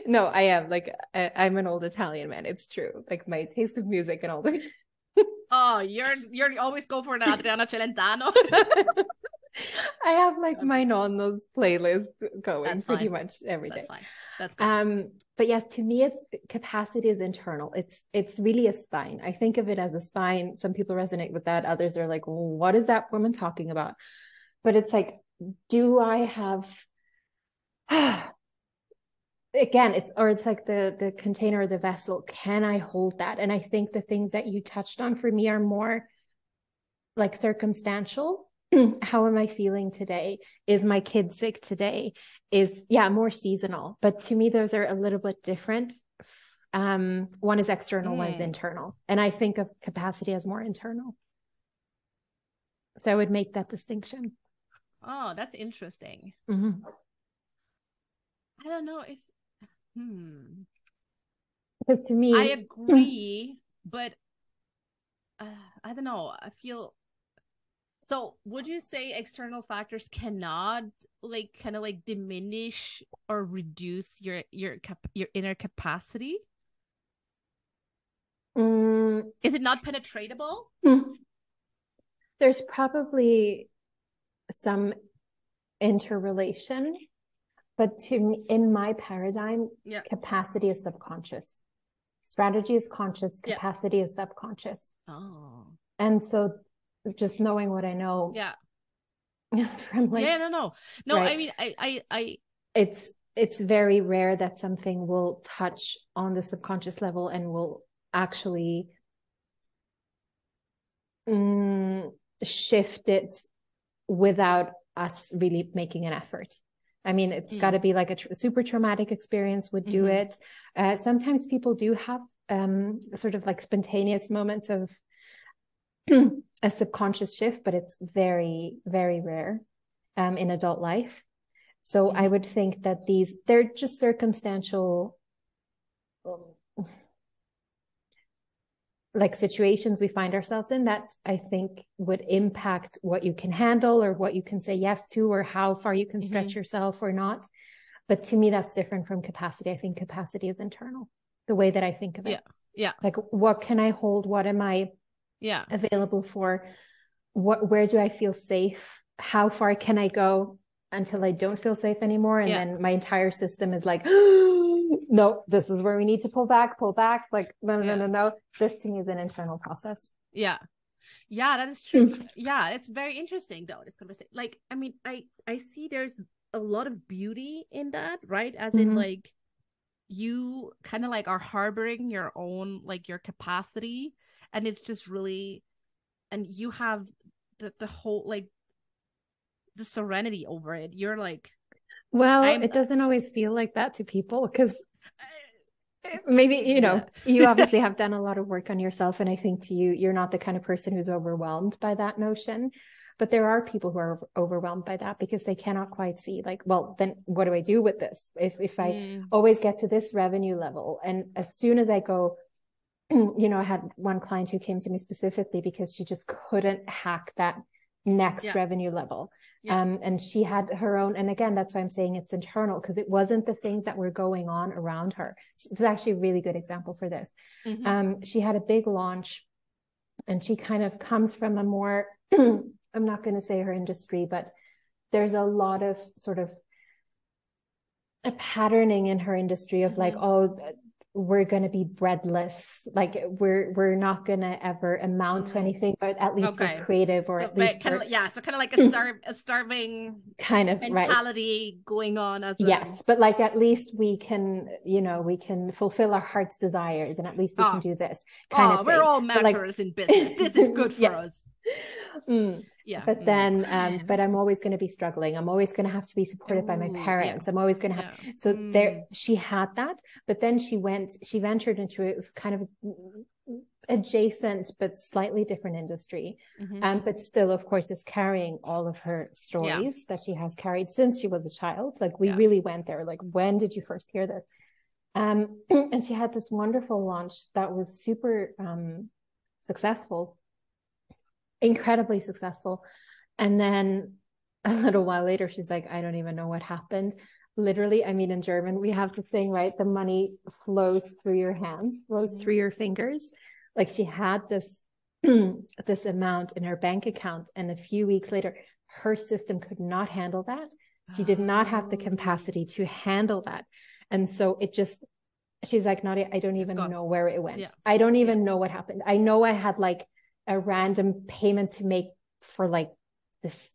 No, I am. Like, I'm an old Italian man. It's true. Like my taste of music and all that. Oh, you're always go for the Adriana Celentano. I have like my nonnos playlist going pretty much every day. That's fine. But yes, to me, it's capacity is internal. It's really a spine. I think of it as a spine. Some people resonate with that. Others are like, well, what is that woman talking about? But it's like, do I have, again, it's like the container, the vessel. Can I hold that? And I think the things that you touched on for me are more like circumstantial. How am I feeling today? Is my kid sick today? Is more seasonal. But to me, those are a little bit different. One is external, one is internal. And I think of capacity as more internal. So I would make that distinction. Oh, that's interesting. I don't know if because to me, I agree, but I don't know. I feel. So would you say external factors cannot kind of diminish or reduce your inner capacity? Is it not penetratable? There's probably some interrelation, but to me, in my paradigm, capacity is subconscious. Strategy is conscious, capacity is subconscious. Oh. And so just knowing what I know. From no. Right? I mean, it's very rare that something will touch on the subconscious level and will actually shift it without us really making an effort. I mean, it's got to be like a super traumatic experience would do it. Sometimes people do have sort of like spontaneous moments of a subconscious shift, but it's very, very rare in adult life. So I would think that they're just circumstantial. like situations we find ourselves in that I think would impact what you can handle or what you can say yes to, or how far you can stretch yourself or not. But to me, that's different from capacity. I think capacity is internal, the way that I think of it. Yeah. It's like, what can I hold? What am I available for? Where do I feel safe? How far can I go until I don't feel safe anymore? And then my entire system is like, no, this is where we need to pull back. Like, no. This to me is an internal process. Yeah, that is true. Yeah, it's very interesting though, this conversation. Like, I mean, I see there's a lot of beauty in that, right? As in, like, you kind of like are harboring your own, like, your capacity, and it's just really, and you have the whole, like, the serenity over it. You're like, well, it doesn't always feel like that to people, because maybe, you know, you obviously have done a lot of work on yourself, and I think to you, you're not the kind of person who's overwhelmed by that notion. But there are people who are overwhelmed by that because they cannot quite see, like, well, then what do I do with this? If I always get to this revenue level, and as soon as I go, you know, I had one client who came to me specifically because she just couldn't hack that next revenue level. And she had her own, and again, that's why I'm saying it's internal, because it wasn't the things that were going on around her. It's actually a really good example for this. She had a big launch, and she kind of comes from a more, I'm not going to say her industry, but there's a lot of sort of a patterning in her industry of like, oh, we're going to be breadless. Like we're not going to ever amount to anything, but at least we're creative, or so at least kind of, so kind of like a starving kind of mentality going on as but like, at least we can, you know, we can fulfill our heart's desires, and at least we can do this kind of thing. We're all matters in business. This is good for us. But then but I'm always going to be struggling. I'm always going to have to be supported by my parents. I'm always going to have there, she had that, but then she ventured into it. It was kind of adjacent but slightly different industry, but still, of course, it's carrying all of her stories that she has carried since she was a child. Like, we really went there, like, when did you first hear this? And she had this wonderful launch that was super successful, incredibly successful. And then a little while later, she's like, I don't even know what happened. Literally, I mean, in German, we have the thing, right? The money flows through your hands, flows through your fingers. Like, she had this, this amount in her bank account. And a few weeks later, her system could not handle that. She did not have the capacity to handle that. And so it just, she's like, Nadia, I don't even know where it went. I don't even know what happened. I know I had like a random payment to make for like this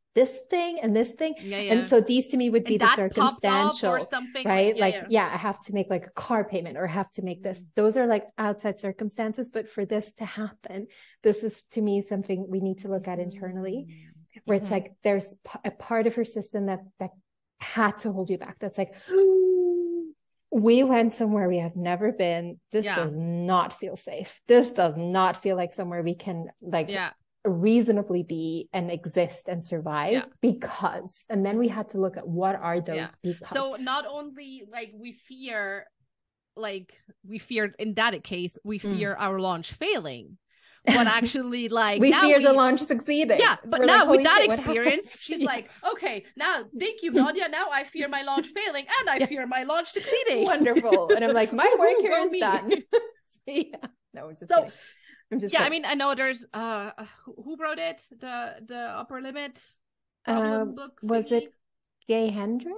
thing and this thing. And so these to me would be the circumstantial, or something, right? I have to make like a car payment, or I have to make this. Those are like outside circumstances. But for this to happen, this is to me something we need to look at internally, where it's like, there's a part of her system that had to hold you back. That's like, we went somewhere we have never been. This does not feel safe. This does not feel like somewhere we can like reasonably be and exist and survive because, and then we had to look at what are those because. So not only like we fear in that case, we fear our launch failing, but actually like we fear the launch succeeding. But we're now like, with that experience, she's like, okay, now thank you, Nadia. Now I fear my launch failing, and I fear my launch succeeding. Wonderful. And I'm like, my work here is done. No, I'm just kidding. I'm just kidding. I mean, I know there's who wrote it, the upper limit book. Was it Gay Hendry?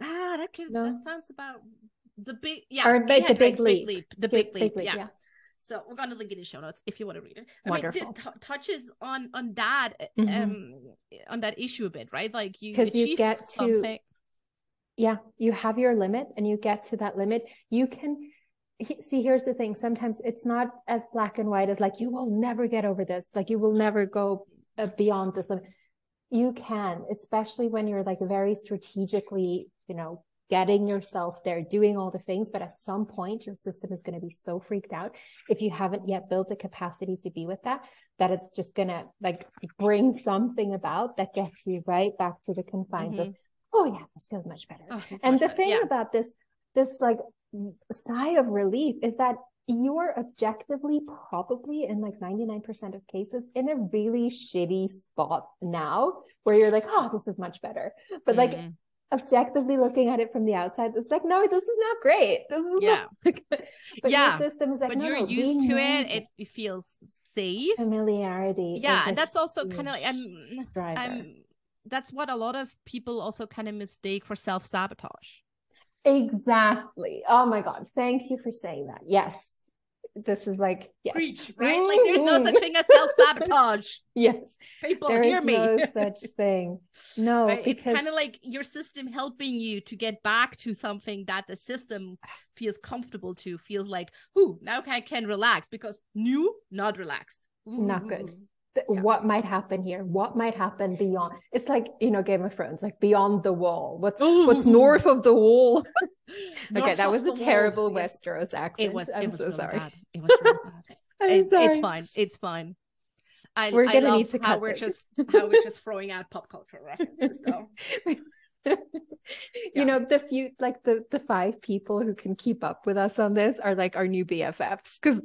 That sounds about the big or the big leap. The big leap. Yeah. So we're going to link it in the show notes if you want to read it. Wonderful. I mean, this touches on that on that issue a bit, right? Like you get something. You have your limit, and you get to that limit. You can see. Here's the thing: sometimes it's not as black and white as like, you will never get over this. Like, you will never go beyond this limit. You can, especially when you're like very strategically, you know, getting yourself there, doing all the things. But at some point, your system is going to be so freaked out if you haven't yet built the capacity to be with that it's just going to like bring something about that gets you right back to the confines of, oh yeah, this feels much better. And the thing about this like sigh of relief is that you're objectively probably in like 99% of cases in a really shitty spot now where you're like, oh, this is much better. But like objectively looking at it from the outside, it's like, no, this is not great. This is not good. But your system is like, but you're used to it. It feels safe. Familiarity. Yeah. And that's also kind of like, that's what a lot of people also kind of mistake for self-sabotage. Exactly. Oh my God. Thank you for saying that. Yes. This is like, yes. Preach, right? Like there's no such thing as self-sabotage. Yes. People hear me. No such thing. No, right? Because it's kind of like your system helping you to get back to something that the system feels comfortable to, feels like, ooh, now I can relax, because new, not relaxed. Ooh. Not good. What might happen here? What might happen beyond? It's like, you know, Game of Thrones, like beyond the wall. What's north of the wall? Okay, that was a terrible Westeros accent. I'm so sorry. Bad. It was really bad. It's fine. It's fine. We're gonna need to cut how we're just throwing out pop culture references though. You know, the 5 people who can keep up with us on this are like our new BFFs, because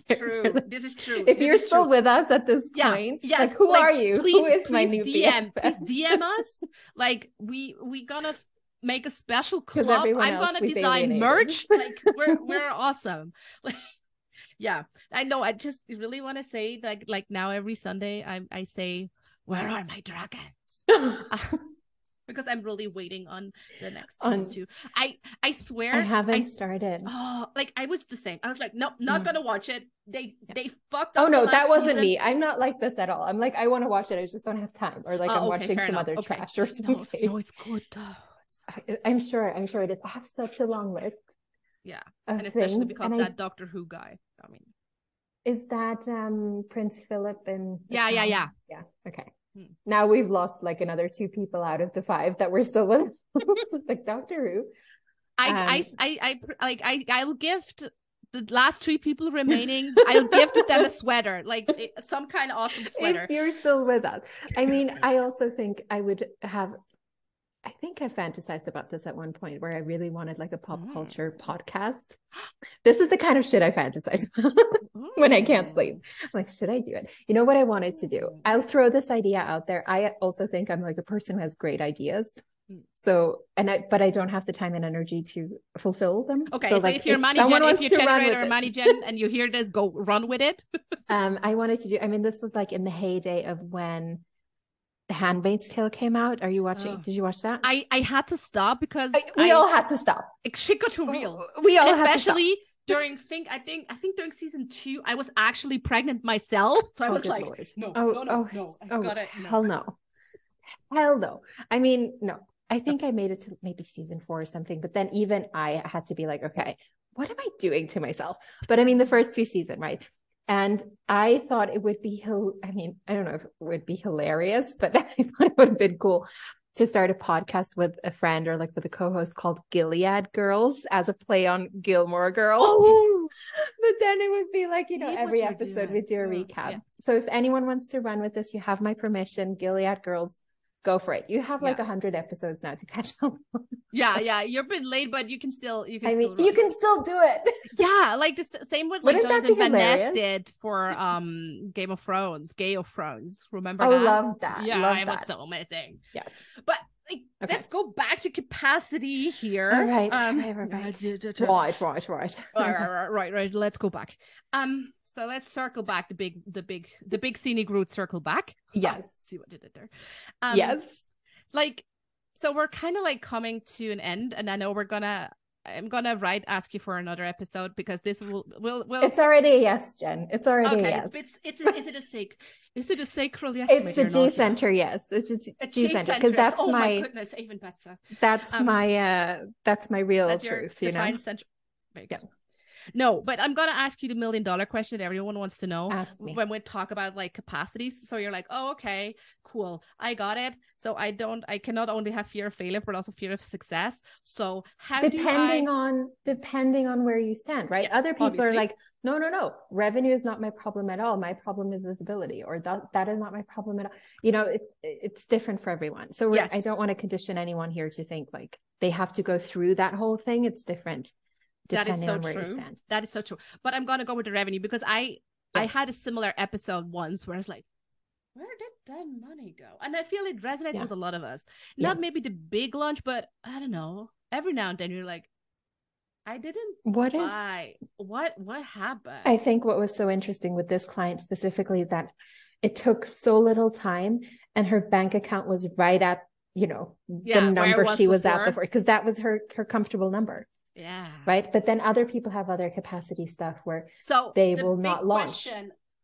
true. This is true. If you're still with us at this point, like who are you? Who is my new BFF? Please DM us. Like we gonna make a special club. I'm gonna design merch. Like we're awesome. Like yeah, I know. I just really want to say like now every Sunday I say, where are my dragons? Because I'm really waiting on the next season too. I swear I haven't started. Oh, like I was the same. I was like, nope, not gonna watch it. They fucked up. Oh no, that wasn't me. I'm not like this at all. I'm like, I want to watch it. I just don't have time. Or like I'm watching some other trash or something. No, it's good though. I'm sure it is. I have such a long list. Yeah, and especially because that Doctor Who guy. I mean, is that Prince Philip and yeah. Okay. Now we've lost like another 2 people out of the 5 that we're still with. Like Doctor Who. I'll gift the last 3 people remaining. I'll gift them a sweater, like some kind of awesome sweater. If you're still with us. I mean, I also think I would have. I think I fantasized about this at one point where I really wanted like a pop culture podcast. This is the kind of shit I fantasize when I can't sleep. I'm like, should I do it? You know what I wanted to do? I'll throw this idea out there. I also think I'm like a person who has great ideas. So, but I don't have the time and energy to fulfill them. Okay, so like, if you're if you're generator or money gen and you hear this, go run with it. I wanted to do. I mean, this was like in the heyday of when The Handmaid's Tale came out. Are you watching? Did you watch that? I had to stop because we all had to stop. Shit got too real. We all had to stop. Especially during I think during season 2, I was actually pregnant myself. So I was like, Lord. No. Hell no. I mean, no. I think I made it to maybe season 4 or something, but then even I had to be like, okay, what am I doing to myself? But I mean, the first few seasons, right? And I thought it would be, I mean, I don't know if it would be hilarious, but I thought it would have been cool to start a podcast with a friend or like with a co-host called Gilead Girls as a play on Gilmore Girls. Oh. But then it would be like, you know, every episode we'd do a recap. Yeah. So if anyone wants to run with this, you have my permission. Gilead Girls, go for it. You have like 100 episodes now to catch up. Yeah. You've been late, but you can still. You can still do it. Yeah, like the same with like Jonathan Van Ness did for Game of Thrones. Remember that? Oh, love that. Yeah, it was so amazing. Yes, but like, let's go back to capacity here. All right. Right. Let's go back. So let's circle back the big scenic route. Circle back. Yes. See what did it there. Yes. Like, so we're kind of like coming to an end, and I know I'm gonna ask you for another episode because this will. It's already a yes, Jen. It's already a yes. Is it a sacral yes? It's a G center yes. It's just a G center because that's my goodness, even better. That's my real truth. You know. Center. Yeah. No, but I'm gonna ask you the $1 million question that everyone wants to know. Ask me. When we talk about like capacities. So you're like, oh, okay, cool, I got it. So I cannot only have fear of failure, but also fear of success. So depending on where you stand, right? Yes, other people are like, no, revenue is not my problem at all. My problem is visibility, or that is not my problem at all. You know, it's different for everyone. So I don't want to condition anyone here to think like they have to go through that whole thing. It's different depending on where you stand. That is so true. But I'm going to go with the revenue because I had a similar episode once where I was like, where did that money go? And I feel it resonates with a lot of us. Not maybe the big launch, but I don't know. Every now and then you're like, I didn't buy. What happened? I think what was so interesting with this client specifically that it took so little time and her bank account was right at, the number she was at before, because that was her comfortable number. Yeah. Right. But then other people have other capacity stuff where they will not launch.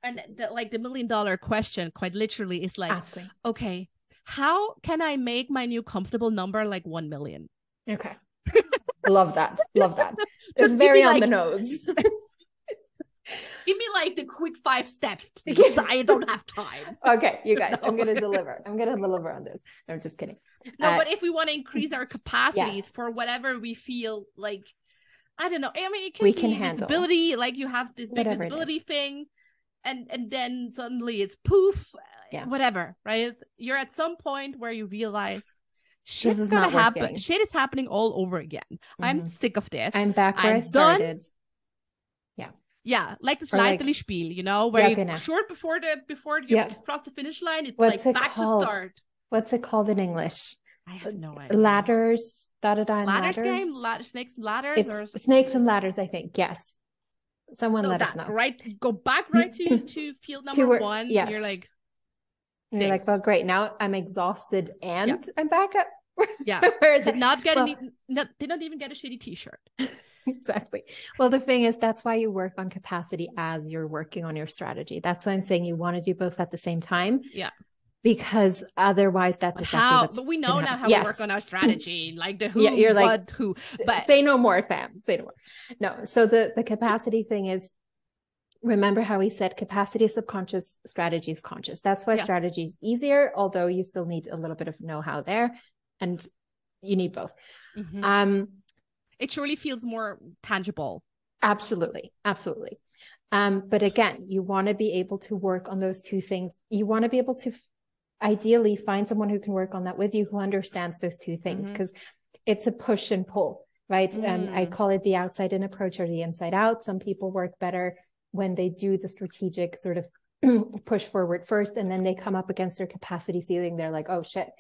And the $1 million question, quite literally, is like, asking, okay, how can I make my new comfortable number like 1 million? Okay. Love that. It's very on the nose. Give me like the quick 5 steps, please. I don't have time. Okay, you guys, I'm going to deliver. I'm going to deliver on this. No, I'm just kidding. No, but if we want to increase our capacities for whatever we feel like, I don't know. I mean, it can be visibility, like you have this big visibility thing, and then suddenly it's poof, whatever, right? You're at some point where you realize shit's gonna happen. Working. Shit is happening all over again. Mm-hmm. I'm sick of this. I'm back where I started. Yeah, like the Leiterli Spiel, where you short before you cross the finish line, it's back to start. What's it called in English? I have no idea. Ladders, ladders game, snakes and ladders, snakes and ladders. I think yes. Someone let us know. Right, go back to field number 1. Yes. You're like, well, great. Now I'm exhausted and I'm back up. Yeah, did not even get a shitty T-shirt. Exactly. Well, the thing is, that's why you work on capacity as you're working on your strategy. That's why I'm saying you want to do both at the same time. Yeah. Because otherwise that's exactly but we know now how we work on our strategy, like the who, you're like, what, who. But say no more, fam. Say no more. No. So the capacity thing is, remember how we said capacity is subconscious, strategy is conscious. That's why strategy is easier, although you still need a little bit of know-how there, and you need both. Mm-hmm. It surely feels more tangible. Absolutely. But again, you want to be able to work on those two things. You want to be able to ideally find someone who can work on that with you, who understands those two things, because it's a push and pull, right? I call it the outside in approach or the inside out. Some people work better when they do the strategic sort of push forward first, and then they come up against their capacity ceiling. They're like, oh shit,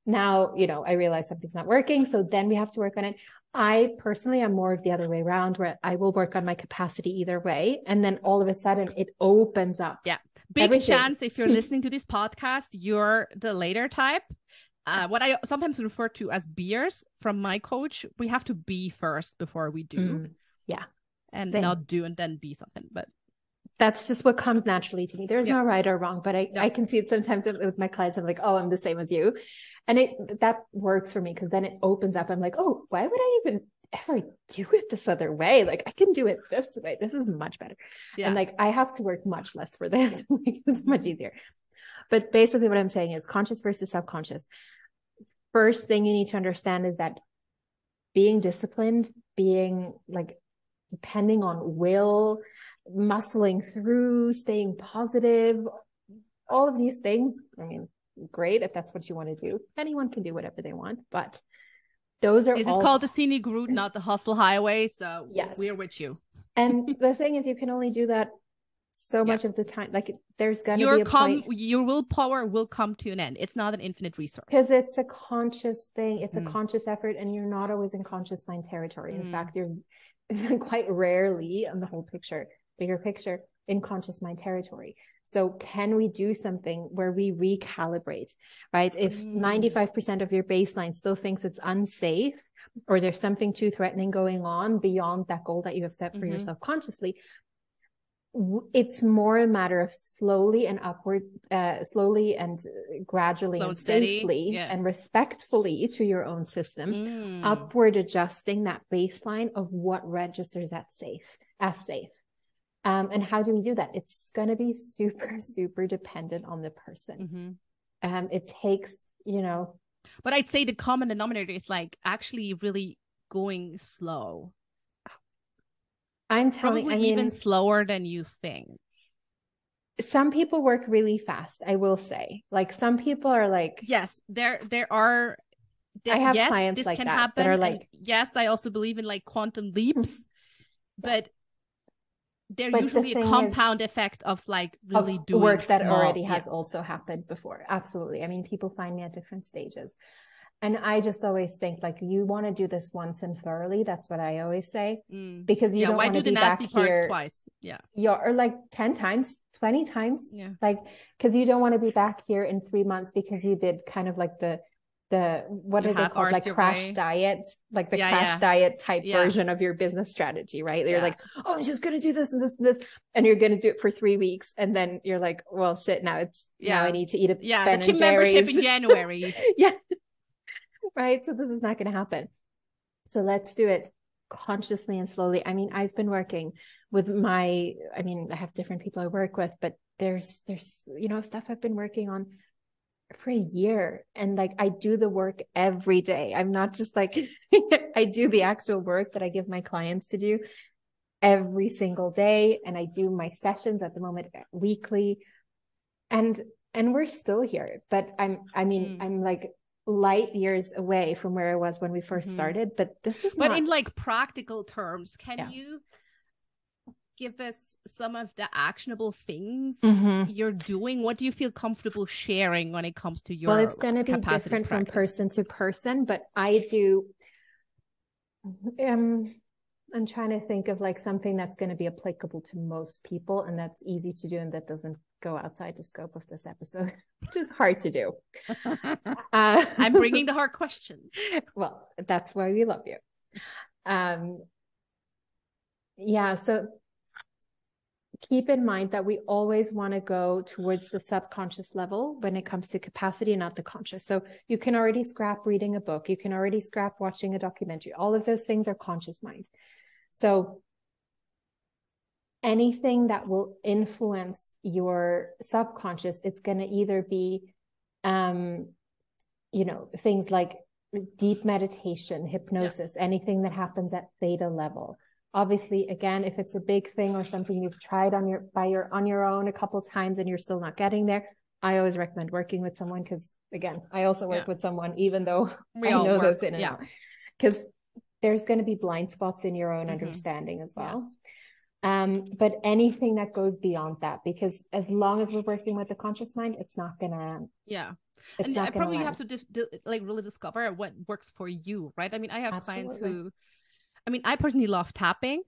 now, I realize something's not working. So then we have to work on it. I personally am more of the other way around, where I will work on my capacity either way. And then all of a sudden it opens up. Yeah. Big chance if you're listening to this podcast, you're the later type. What I sometimes refer to as beers from my coach, we have to be first before we do. Yeah. And not do and then be something. But that's just what comes naturally to me. There's no right or wrong, but I can see it sometimes with my clients. I'm like, oh, I'm the same as you. And that works for me, because then it opens up. I'm like, oh, why would I even ever do it this other way? Like, I can do it this way. This is much better. Yeah. And like, I have to work much less for this. It's much easier. But basically what I'm saying is conscious versus subconscious. First thing you need to understand is that being disciplined, being like, depending on will, muscling through, staying positive, all of these things. I mean, great if that's what you want to do. Anyone can do whatever they want, but those are this is called the Scenic Route, not the Hustle Highway. So we're with you. And the thing is, you can only do that so much of the time. Like, there's gonna be a point. Your willpower will come to an end. It's not an infinite resource, because it's a conscious thing. It's a conscious effort, and you're not always in conscious mind territory. In fact, you're quite rarely on the whole picture, bigger picture, in conscious mind territory. So can we do something where we recalibrate, right? If 95% of your baseline still thinks it's unsafe, or there's something too threatening going on beyond that goal that you have set for yourself consciously, it's more a matter of slowly and gradually and safely and respectfully to your own system, upward adjusting that baseline of what registers as safe. And how do we do that? It's going to be super, super dependent on the person. It takes, But I'd say the common denominator is like actually really going slow. Probably even slower than you think. Some people work really fast, I will say. Like, some people are like, yes, there are. I have clients like that are like, yes, I also believe in like quantum leaps. but they're usually a compound effect of like really doing work that already has also happened before. Absolutely. I mean, people find me at different stages. And I just always think like, you want to do this once and thoroughly. That's what I always say, because you don't want to be back here twice. Or like 10 times, 20 times. Like, because you don't want to be back here in 3 months because you did kind of like the what are they called, like crash diet, like the crash diet type version of your business strategy, right? You're like, oh, I'm just going to do this and this and this, and you're going to do it for 3 weeks, and then you're like, well, shit, now I need to eat a Ben and Jerry's membership in January. Right. So this is not going to happen. So let's do it consciously and slowly. I mean, I've been working with I have different people I work with, but there's stuff I've been working on for a year, and like I do the work every day. I'm not just like I do the actual work that I give my clients to do every single day, and I do my sessions at the moment weekly, and we're still here. But I'm like light years away from where I was when we first started. But this is in like practical terms, can you give us some of the actionable things you're doing? What do you feel comfortable sharing when it comes to your it's going to be different from person to person, but I do I'm trying to think of like something that's going to be applicable to most people, and that's easy to do, and that doesn't go outside the scope of this episode, which is hard to do. I'm bringing the hard questions. Well, that's why we love you. So keep in mind that we always want to go towards the subconscious level when it comes to capacity, not the conscious. So you can already scrap reading a book. You can already scrap watching a documentary. All of those things are conscious mind. So anything that will influence your subconscious, it's going to either be, things like deep meditation, hypnosis, anything that happens at theta level. Obviously, again, if it's a big thing or something you've tried on your own a couple of times and you're still not getting there, I always recommend working with someone, because again, I also work with someone, even though I know those in and out, because there's going to be blind spots in your own understanding as well. But anything that goes beyond that, because as long as we're working with the conscious mind, it's not gonna and I probably have to really discover what works for you, right? I mean, I have clients who, I personally love tapping.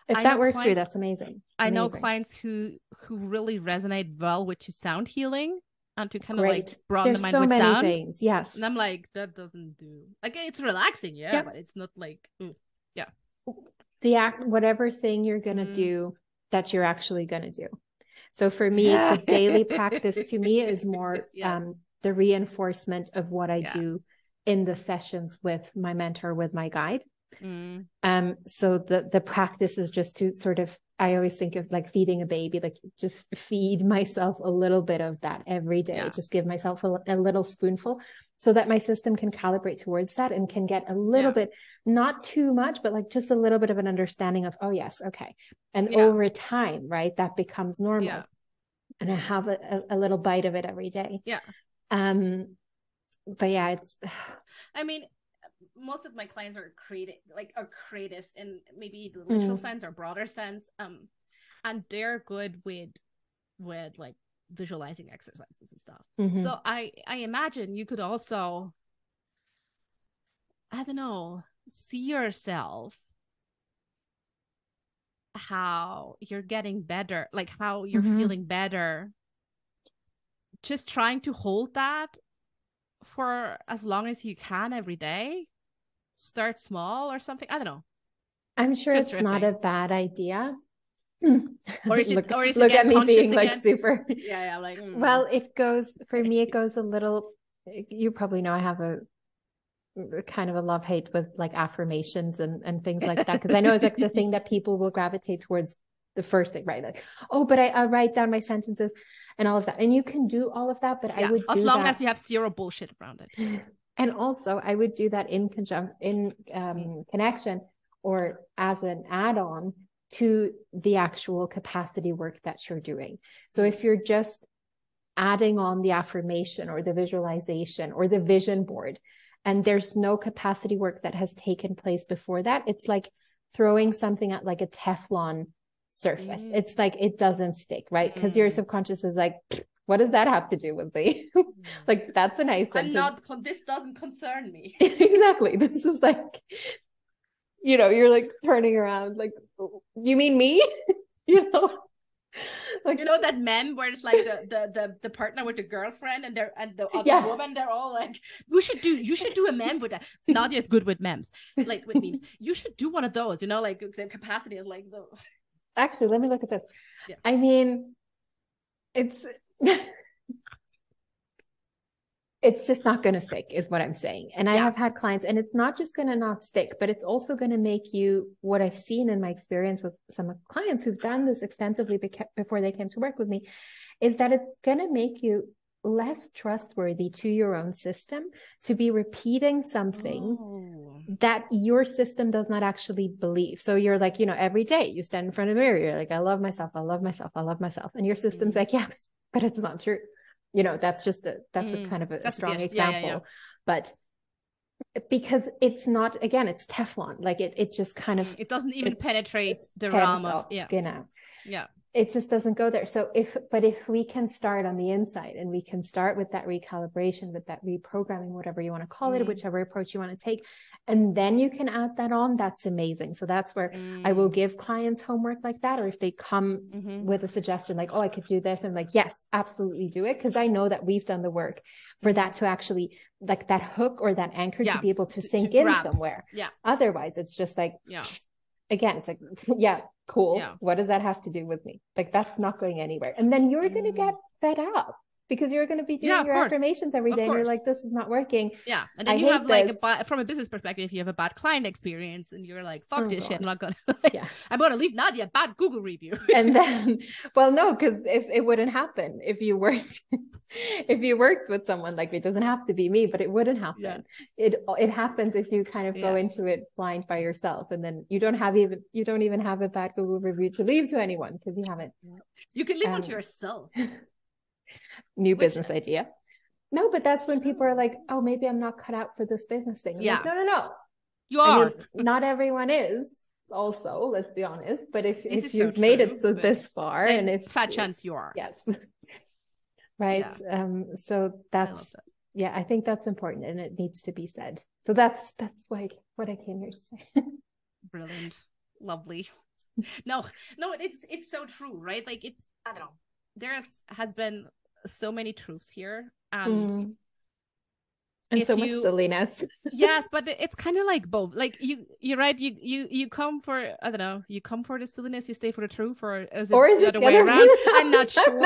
If that works for you, that's amazing. I know clients who really resonate well with sound healing and to kind of like broaden the mind with sound. There's so many things, yes. And I'm like, that doesn't do, like, it's relaxing, but it's not like, whatever thing you're gonna do that you're actually gonna do. So for me, the daily practice to me is more the reinforcement of what I do in the sessions with my mentor, with my guide. So the practice is just to sort of, I always think of like feeding a baby, like just feed myself a little bit of that every day. Just give myself a little spoonful so that my system can calibrate towards that and can get a little bit, not too much, but like just a little bit of an understanding of, oh yes, okay. And over time, right, that becomes normal. And I have a little bite of it every day. But it's, most of my clients are creatives in maybe the literal sense or broader sense. And they're good with like visualizing exercises and stuff. So I imagine you could also, I don't know, see yourself how you're getting better, like how you're feeling better, just trying to hold that for as long as you can every day. Start small or something. I don't know. I'm sure it's not a bad idea. Or is it? Look at me being like super. Like. Well, it goes for me. It goes a little. You probably know I have a kind of a love-hate with like affirmations and things like that, because I know it's like the thing that people will gravitate towards the first thing, right? Like, oh, but I write down my sentences and all of that, and you can do all of that, but I would as long as you have zero bullshit around it. And also, I would do that in connection or as an add-on to the actual capacity work that you're doing. So if you're just adding on the affirmation or the visualization or the vision board, and there's no capacity work that has taken place before that, it's like throwing something at like a Teflon surface. It's like, it doesn't stick, right? Because your subconscious is like, what does that have to do with me? Like, that's a nice sentence. This doesn't concern me. Exactly. This is like, you know, you're like turning around, like, you mean me? You know? Like, you know that meme where it's like the partner with the girlfriend and the other woman, they're all like, you should do a meme with that. Nadia is good with memes, like with memes. You should do one of those, you know, like the capacity is like the. Actually, let me look at this. Yeah. I mean, it's it's just not going to stick is what I'm saying. And I have had clients, and it's not just going to not stick, but it's also going to make you, what I've seen in my experience with some clients who've done this extensively before they came to work with me, is that it's going to make you less trustworthy to your own system to be repeating something that your system does not actually believe. So you're like, you know, every day you stand in front of the mirror, you're like, I love myself, I love myself, I love myself. And your system's like, yeah, but it's not true. You know, that's just a kind of a strong example, but because it's not, again, it's Teflon, like it just kind of, it doesn't even penetrate the realm of, you know, it just doesn't go there. So if we can start on the inside, and we can start with that recalibration, with that reprogramming, whatever you want to call it, whichever approach you want to take, and then you can add that on, that's amazing. So that's where I will give clients homework like that, or if they come with a suggestion like, oh, I could do this, I'm like, yes, absolutely do it, because I know that we've done the work for that to actually, like, that hook or that anchor to be able to sink in somewhere. Otherwise it's just like, again, it's like, yeah, cool. What does that have to do with me? Like, that's not going anywhere. And then you're going to get fed up, because you're going to be doing your affirmations every day. And you're like, this is not working. Yeah. And then you have like from a business perspective, if you have a bad client experience and you're like, fuck this shit, I'm not going to, I'm going to leave Nadia a bad Google review. And then, well, no, because if it wouldn't happen if you worked with someone, like, it doesn't have to be me, but it wouldn't happen. It happens if you kind of go into it blind by yourself, and then you don't even have a bad Google review to leave to anyone, because you haven't. You can leave one to yourself. Business idea. No, but that's when people are like, oh, maybe I'm not cut out for this business thing. Like, no. You are. I mean, not everyone is, also, let's be honest. But if you've made it this far, and if fat chance you are. Yes. Right. So that's, I think that's important, and it needs to be said. So that's like what I came here to say. Brilliant. Lovely. No, it's so true, right? Like, it's, I don't know. There has been so many truths here, and so much silliness. Yes, but it's kind of like both. Like, you're right. You come for, I don't know. You come for the silliness. You stay for the truth, or is it the other way around? I'm not sure.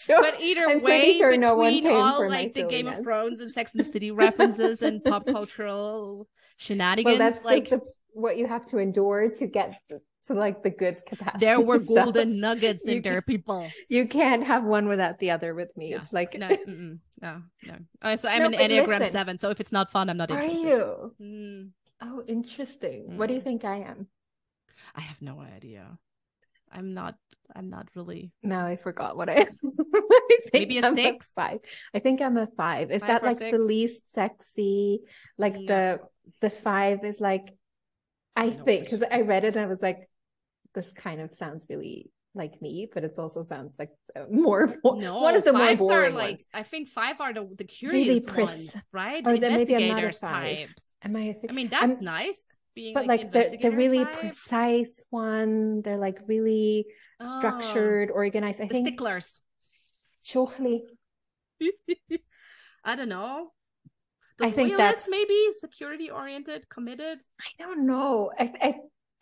But either way, sure between all like the Game of Thrones and Sex and the City references and pop cultural shenanigans, well, that's like what you have to endure to get to like the good capacity. There were golden nuggets in there, people. You can't have one without the other with me. It's like no. So I'm an Enneagram 7. So if it's not fun, I'm not interested. Are you? Oh, interesting. What do you think I am? I have no idea. I'm not really. No, I forgot what I am. Maybe a 6. 5. I think I'm a 5. Is that like 6? The least sexy? Like the 5 is like, I think, because I read it and I was like, this kind of sounds really like me, but it also sounds like one of the more boring ones. I think 5 are the curious really ones, right? Or then maybe I'm not a 5. Types. Am I? I mean, that's nice. But like the really precise one, they're like really structured, organized. I think sticklers. Totally. I don't know. I think that's maybe security oriented, committed. I don't know.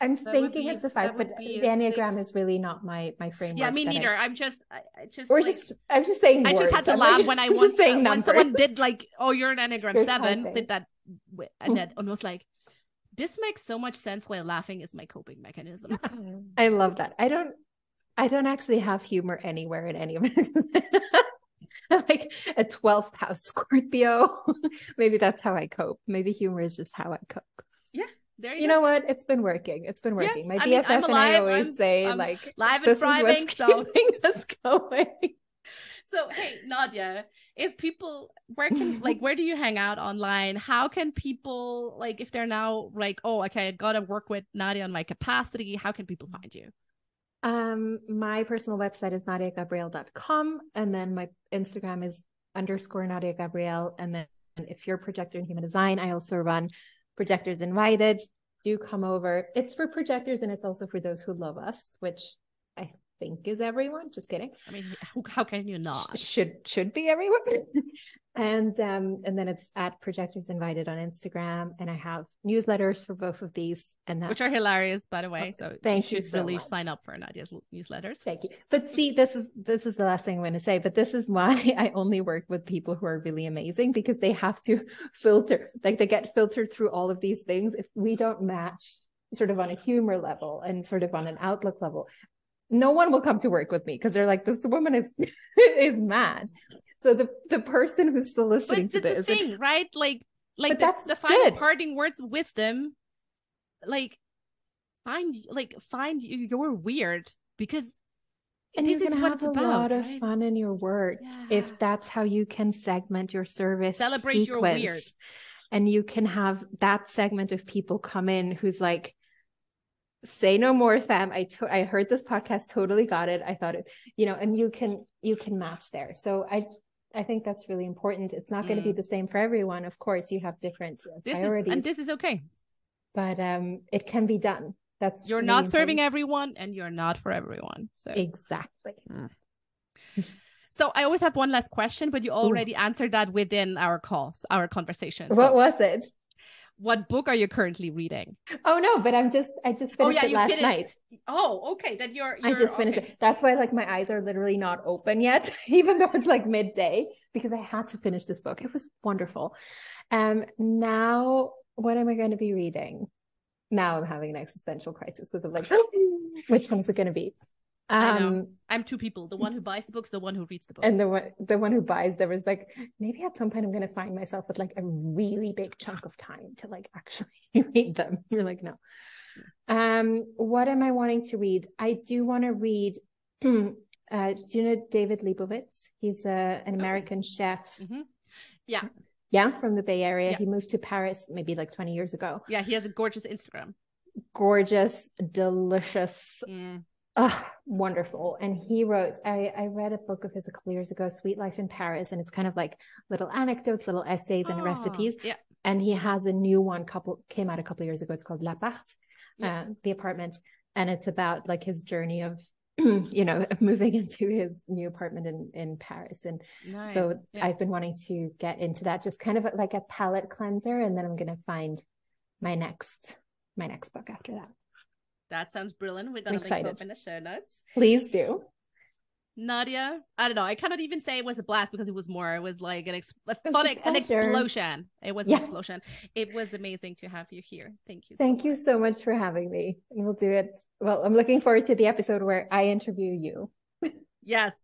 I'm thinking it's a 5, but the Enneagram is really not my framework. Yeah, me neither. I'm just saying. I just had to laugh when I was saying when someone did like, oh, you're an Enneagram 7, did that, and then almost like, this makes so much sense. While laughing is my coping mechanism. I love that. I don't actually have humor anywhere in any of it. Like a 12th house Scorpio. Maybe that's how I cope. Maybe humor is just how I cope. Yeah. There you know what? It's been working. Yeah, my BFF and I always say, I'm like, live and thriving, so us going. So, hey, Nadia, if people, where do you hang out online? How can people, like, if they're now like, oh, okay, I got to work with Nadia on my capacity, how can people find you? My personal website is nadiagabrielle.com. And then my Instagram is _Nadia Gabrielle. And then if you're a projector in human design, I also run Projectors Invited. Do come over. It's for projectors and it's also for those who love us, which I think is everyone. Just kidding. I mean, how can you not? Should be everyone. And then it's at Projectors Invited on Instagram, and I have newsletters for both of these, and which are hilarious, by the way. So thank you so should really much. sign up for Nadia's newsletters. Thank you. But see, this is the last thing I'm going to say. But this is why I only work with people who are really amazing, because they have to filter, like they get filtered through all of these things. If we don't match, sort of on a humor level and sort of on an outlook level, no one will come to work with me because they're like, this woman is mad. So the person who's still listening to this, the thing, right? Like that's the final parting words of wisdom. Like, find you're weird, because and this is what it's about. You're gonna have a lot of fun in your work if that's how you can segment your service. Celebrate your weird, and you can have that segment of people come in who's like, say no more, fam. I heard this podcast, totally got it. I thought it, and you can match there. So I think that's really important. It's not going to be the same for everyone. Of course, you have different priorities. And this is okay. But it can be done. That's you're really not serving everyone, and you're not for everyone. So exactly. So I always have one last question, but you already answered that within our conversation. What was it? What book are you currently reading? Oh no, but I just finished it last night. Oh, okay. Then I just finished it. That's why my eyes are literally not open yet, even though it's midday, because I had to finish this book. It was wonderful. Now what am I going to be reading? Now I'm having an existential crisis because I'm like, which one is it going to be? I know. I'm two people: the one who buys the books, the one who reads the book. And the one who buys, there was maybe at some point I'm going to find myself with a really big chunk of time to actually read them. You're like, no. What am I wanting to read? I do want to read. Do you know David Leibovitz? He's an American chef. Mm-hmm. Yeah, from the Bay Area. Yeah. He moved to Paris maybe 20 years ago. Yeah, he has a gorgeous Instagram. Gorgeous, delicious. Oh, wonderful. And he wrote, I read a book of his a couple of years ago, Sweet Life in Paris. And it's kind of little anecdotes, little essays and recipes. Yeah. And he has a new one came out a couple of years ago. It's called L'Appart, the apartment. And it's about his journey of, moving into his new apartment in Paris. And so I've been wanting to get into that, just kind of like a palate cleanser. And then I'm going to find my next book after that. That sounds brilliant. We're going to link up in the show notes. Please do. Nadia, I don't know. I cannot even say it was a blast, because it was more. It was like an explosion. It was an explosion. It was amazing to have you here. Thank you. Thank you so much for having me. And we'll do it. Well, I'm looking forward to the episode where I interview you. Yes.